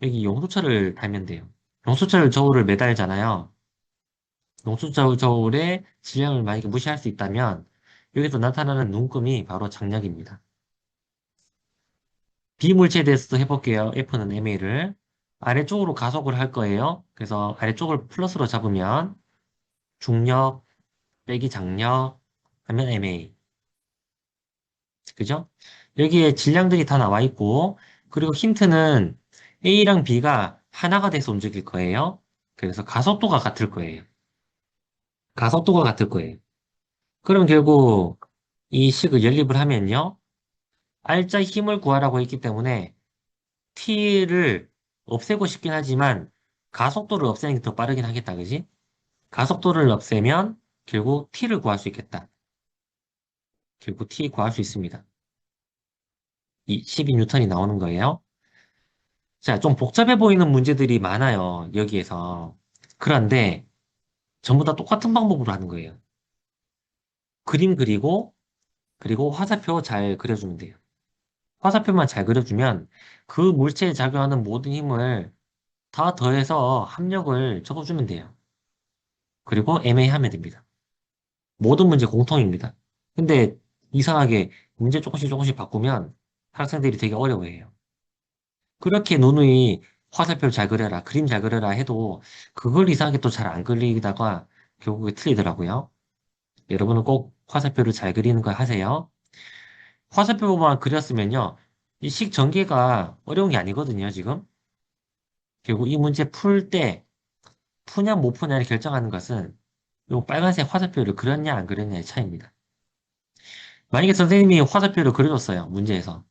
여기 용수철을 달면 돼요. 용수철 저울을 매달잖아요. 용수철 저울의 질량을 만약에 무시할 수 있다면, 여기서 나타나는 눈금이 바로 장력입니다. 비물체에 대해서도 해볼게요. F는 MA를. 아래쪽으로 가속을 할 거예요. 그래서 아래쪽을 플러스로 잡으면 중력 빼기 장력 하면 MA. 그죠? 여기에 질량들이 다 나와 있고, 그리고 힌트는 A랑 B가 하나가 돼서 움직일 거예요. 그래서 가속도가 같을 거예요. 가속도가 같을 거예요. 그럼 결국 이 식을 연립을 하면요. 알짜 힘을 구하라고 했기 때문에 t를 없애고 싶긴 하지만 가속도를 없애는 게 더 빠르긴 하겠다, 그지? 가속도를 없애면 결국 t를 구할 수 있겠다. 결국 t 구할 수 있습니다. 이 12뉴턴이 나오는 거예요. 자, 좀 복잡해 보이는 문제들이 많아요, 여기에서. 그런데 전부 다 똑같은 방법으로 하는 거예요. 그림 그리고, 그리고 화살표 잘 그려주면 돼요. 화살표만 잘 그려주면 그 물체에 작용하는 모든 힘을 다 더해서 합력을 적어주면 돼요. 그리고 애매하면 됩니다. 모든 문제 공통입니다. 근데 이상하게 문제 조금씩 조금씩 바꾸면 학생들이 되게 어려워해요. 그렇게 누누이 화살표 잘 그려라, 그림 잘 그려라 해도 그걸 이상하게 또 잘 안 그리다가 결국에 틀리더라고요. 여러분은 꼭 화살표를 잘 그리는 거 하세요. 화살표만 그렸으면요. 이 식 전개가 어려운 게 아니거든요, 지금. 결국 이 문제 풀 때 푸냐 못 푸냐를 결정하는 것은 요 빨간색 화살표를 그렸냐 안 그렸냐의 차이입니다. 만약에 선생님이 화살표를 그려줬어요, 문제에서.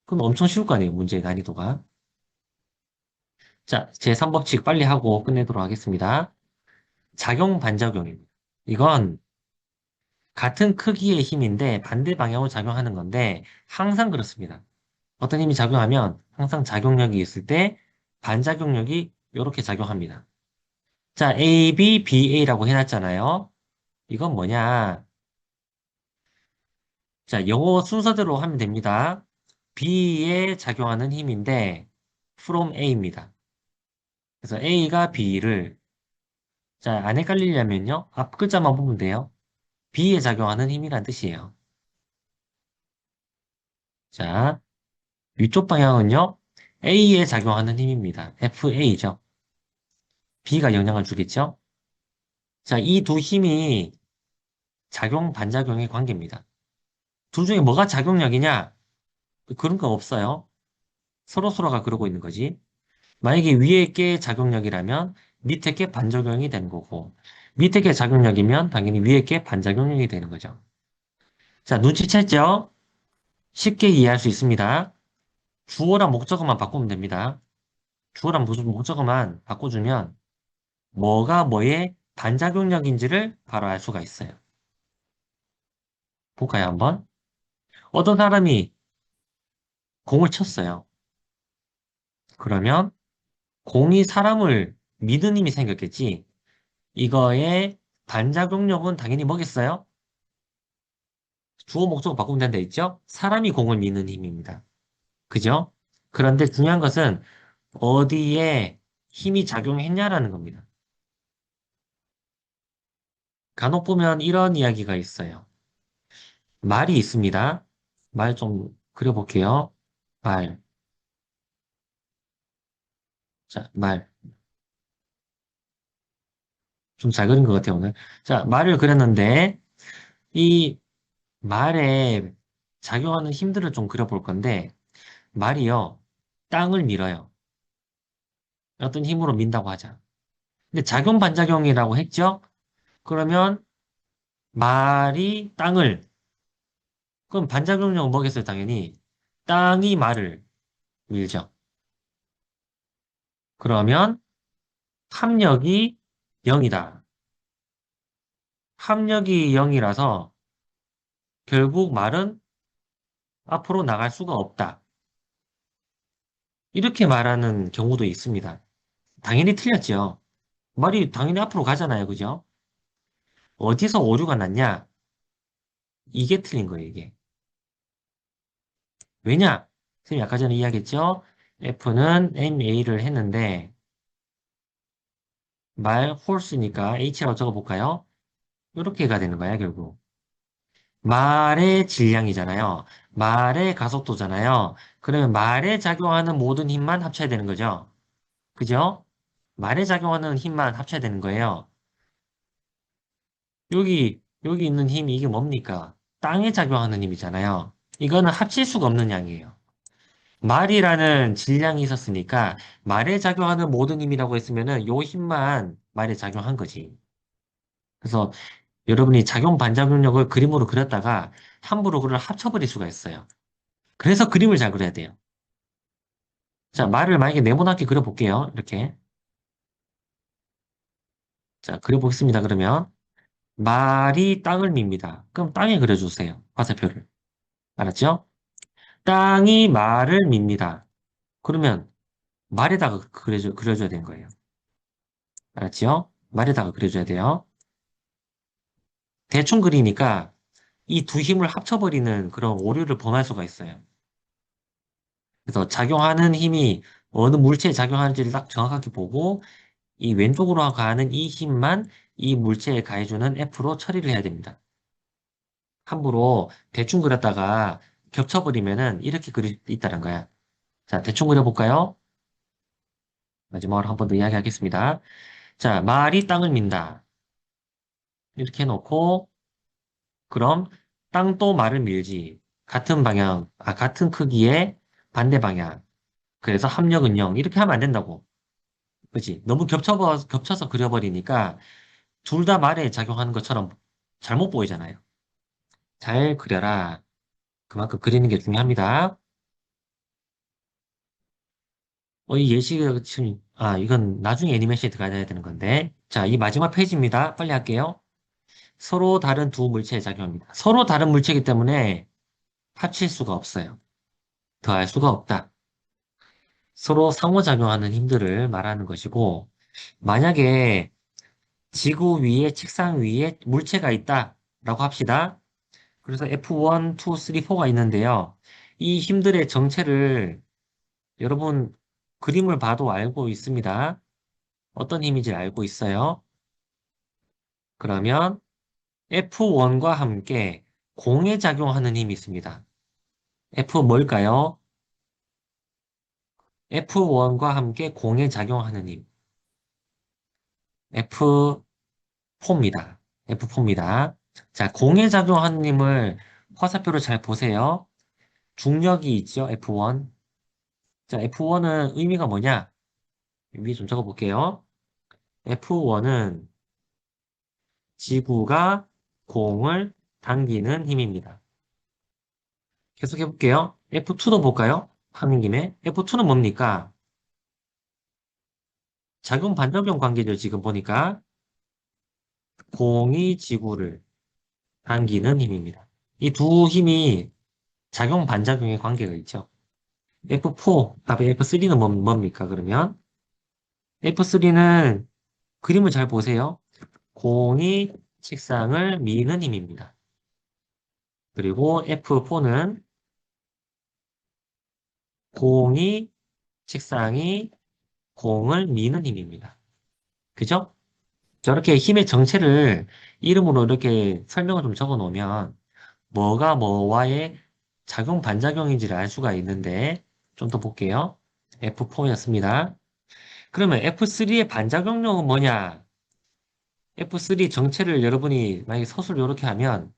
그럼 엄청 쉬울 거 아니에요, 문제의 난이도가. 자, 제3법칙 빨리 하고 끝내도록 하겠습니다. 작용 반작용입니다. 이건 같은 크기의 힘인데 반대 방향으로 작용하는 건데 항상 그렇습니다. 어떤 힘이 작용하면 항상 작용력이 있을 때 반작용력이 이렇게 작용합니다. 자, A, B, B, A라고 해놨잖아요. 이건 뭐냐? 자, 영어 순서대로 하면 됩니다. B에 작용하는 힘인데 from A입니다. 그래서 A가 B를 자, 안 헷갈리려면요. 앞 글자만 보면 돼요. B에 작용하는 힘이란 뜻이에요. 자, 위쪽 방향은요. A에 작용하는 힘입니다. FA죠. B가 영향을 주겠죠? 자, 이 두 힘이 작용, 반작용의 관계입니다. 둘 중에 뭐가 작용력이냐? 그런 거 없어요. 서로서로가 그러고 있는 거지. 만약에 위에 게 작용력이라면 밑에 게 반작용이 되는 거고, 밑에 게 작용력이면 당연히 위에 게 반작용력이 되는 거죠. 자, 눈치챘죠? 쉽게 이해할 수 있습니다. 주어랑 목적어만 바꾸면 됩니다. 주어랑 목적어만 바꿔주면 뭐가 뭐의 반작용력인지를 바로 알 수가 있어요. 볼까요, 한번? 어떤 사람이 공을 쳤어요. 그러면 공이 사람을 미는 힘이 생겼겠지. 이거의 반작용력은 당연히 뭐겠어요? 주어 목적어 바꾸면 된다 했죠? 사람이 공을 미는 힘입니다. 그죠? 그런데 중요한 것은 어디에 힘이 작용했냐라는 겁니다. 간혹 보면 이런 이야기가 있어요. 말이 있습니다. 말 좀 그려볼게요. 말. 자, 말. 좀 잘 그린 것 같아요, 오늘. 자, 말을 그렸는데, 이 말에 작용하는 힘들을 좀 그려볼 건데, 말이요, 땅을 밀어요. 어떤 힘으로 민다고 하자. 근데 작용 반작용이라고 했죠? 그러면 말이 땅을, 그럼 반작용력은 뭐겠어요, 당연히? 땅이 말을 밀죠. 그러면 합력이 0이다. 합력이 0이라서 결국 말은 앞으로 나갈 수가 없다. 이렇게 말하는 경우도 있습니다. 당연히 틀렸죠. 말이 당연히 앞으로 가잖아요. 그죠? 어디서 오류가 났냐? 이게 틀린 거예요, 이게. 왜냐? 선생님 아까 전에 이야기했죠? F는 MA를 했는데 말 홀수니까 H라고 적어볼까요? 이렇게 가 되는 거야, 결국. 말의 질량이잖아요. 말의 가속도잖아요. 그러면 말에 작용하는 모든 힘만 합쳐야 되는 거죠. 그죠? 말에 작용하는 힘만 합쳐야 되는 거예요. 여기 있는 힘이 이게 뭡니까? 땅에 작용하는 힘이잖아요. 이거는 합칠 수가 없는 양이에요. 말이라는 질량이 있었으니까 말에 작용하는 모든 힘이라고 했으면은 요 힘만 말에 작용한 거지. 그래서 여러분이 작용 반작용력을 그림으로 그렸다가 함부로 그걸 합쳐버릴 수가 있어요. 그래서 그림을 잘 그려야 돼요. 자, 말을 만약에 네모나게 그려볼게요. 이렇게. 자, 그려보겠습니다. 그러면 말이 땅을 밉니다. 그럼 땅에 그려주세요. 화살표를. 알았죠? 땅이 말을 밉니다. 그러면 말에다가 그려줘야 되는 거예요. 알았죠? 말에다가 그려줘야 돼요. 대충 그리니까 이 두 힘을 합쳐버리는 그런 오류를 범할 수가 있어요. 그래서 작용하는 힘이 어느 물체에 작용하는지를 딱 정확하게 보고 이 왼쪽으로 가는 이 힘만 이 물체에 가해주는 F로 처리를 해야 됩니다. 함부로 대충 그렸다가 겹쳐버리면은 이렇게 그릴 수 있다는 거야. 자, 대충 그려볼까요? 마지막으로 한 번 더 이야기하겠습니다. 자, 말이 땅을 민다. 이렇게 해놓고, 그럼 땅도 말을 밀지. 같은 방향, 같은 크기의 반대 방향. 그래서 합력은 0. 이렇게 하면 안 된다고. 그치? 너무 겹쳐서 그려버리니까 둘 다 말에 작용하는 것처럼 잘못 보이잖아요. 잘 그려라. 그만큼 그리는 게 중요합니다. 이 예시가 지금, 이건 나중에 애니메이션에 들어가야 되는 건데. 자, 이 마지막 페이지입니다. 빨리 할게요. 서로 다른 두 물체의 작용입니다. 서로 다른 물체이기 때문에 합칠 수가 없어요. 더할 수가 없다. 서로 상호작용하는 힘들을 말하는 것이고, 만약에 지구 위에, 책상 위에 물체가 있다라고 합시다. 그래서 F1, 2, 3, 4가 있는데요. 이 힘들의 정체를 여러분 그림을 봐도 알고 있습니다. 어떤 힘인지 알고 있어요. 그러면 F1과 함께 공해작용하는 힘이 있습니다. F 뭘까요? F1과 함께 공해작용하는 힘. F4입니다. F4입니다. 자, 공해작용하는 힘을 화살표로 잘 보세요. 중력이 있죠, F1. 자, F1은 의미가 뭐냐? 위에 좀 적어볼게요. F1은 지구가 공을 당기는 힘입니다. 계속 해볼게요. F2도 볼까요? 하는 김에. F2는 뭡니까? 작용 반작용 관계죠, 지금 보니까. 공이 지구를 당기는 힘입니다. 이 두 힘이 작용 반작용의 관계가 있죠. F4, 답의 F3는 뭡니까, 그러면? F3는 그림을 잘 보세요. 공이 책상을 미는 힘입니다. 그리고 F4는 공이 책상이 공을 미는 힘입니다. 그죠? 저렇게 힘의 정체를 이름으로 이렇게 설명을 좀 적어 놓으면 뭐가 뭐와의 작용 반작용인지를 알 수가 있는데 좀 더 볼게요. F4였습니다. 그러면 F3의 반작용력은 뭐냐? F3 정체를 여러분이 만약에 서술 이렇게 하면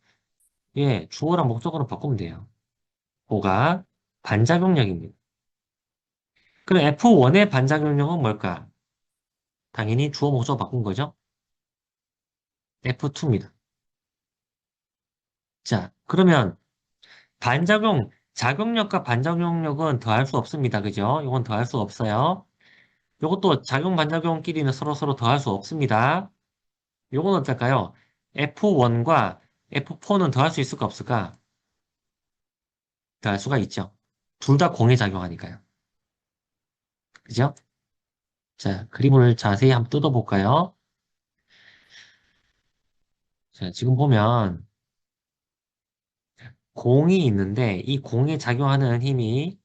예, 주어랑 목적어로 바꾸면 돼요. 그가 반작용력입니다. 그럼 F1의 반작용력은 뭘까? 당연히 주어 목적어 바꾼 거죠. F2입니다. 자, 그러면 작용력과 반작용력은 더할 수 없습니다. 그죠? 이건 더할 수 없어요. 이것도 작용, 반작용끼리는 서로 더할 수 없습니다. 이건 어떨까요? F1과 F4는 더할 수 있을까 없을까? 더할 수가 있죠. 둘 다 공에 작용하니까요. 그죠? 자, 그림을 자세히 한번 뜯어볼까요? 자, 지금 보면 공이 있는데 이 공에 작용하는 힘이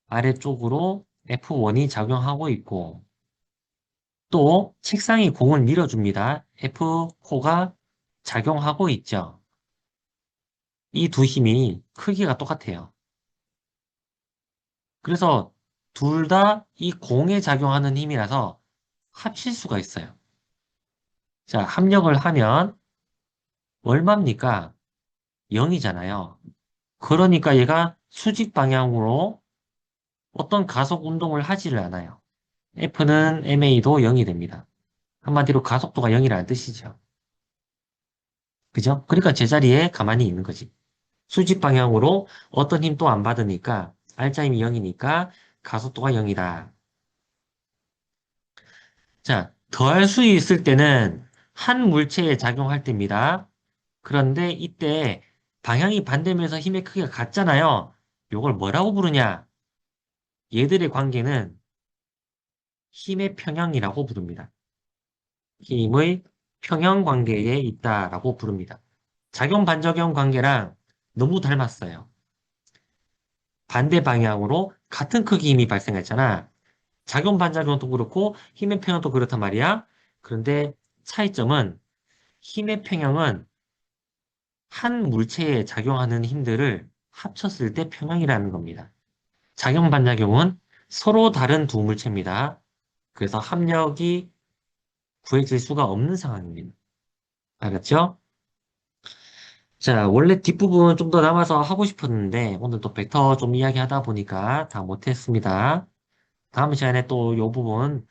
아래쪽으로 F1이 작용하고 있고 또 책상이 공을 밀어줍니다. F4가 작용하고 있죠. 이 두 힘이 크기가 똑같아요. 그래서 둘 다 이 공에 작용하는 힘이라서 합칠 수가 있어요. 자, 합력을 하면 얼마입니까? 0이잖아요. 그러니까 얘가 수직 방향으로 어떤 가속 운동을 하지를 않아요. F는 MA도 0이 됩니다. 한마디로 가속도가 0이라는 뜻이죠. 그죠? 그러니까 제자리에 가만히 있는 거지. 수직 방향으로 어떤 힘도 안 받으니까 알짜힘이 0이니까 가속도가 0이다. 자, 더할 수 있을 때는 한 물체에 작용할 때입니다. 그런데 이때 방향이 반대면서 힘의 크기가 같잖아요. 이걸 뭐라고 부르냐? 얘들의 관계는 힘의 평형이라고 부릅니다. 힘의 평형 관계에 있다라고 부릅니다. 작용 반작용 관계랑 너무 닮았어요. 반대 방향으로 같은 크기 힘이 발생했잖아. 작용 반작용도 그렇고 힘의 평형도 그렇단 말이야. 그런데 차이점은 힘의 평형은 한 물체에 작용하는 힘들을 합쳤을 때 평형이라는 겁니다. 작용 반작용은 서로 다른 두 물체입니다. 그래서 합력이 구해질 수가 없는 상황입니다. 알았죠? 자, 원래 뒷부분 좀 더 남아서 하고 싶었는데 오늘 또 벡터 좀 이야기하다 보니까 다 못했습니다. 다음 시간에 또 이 부분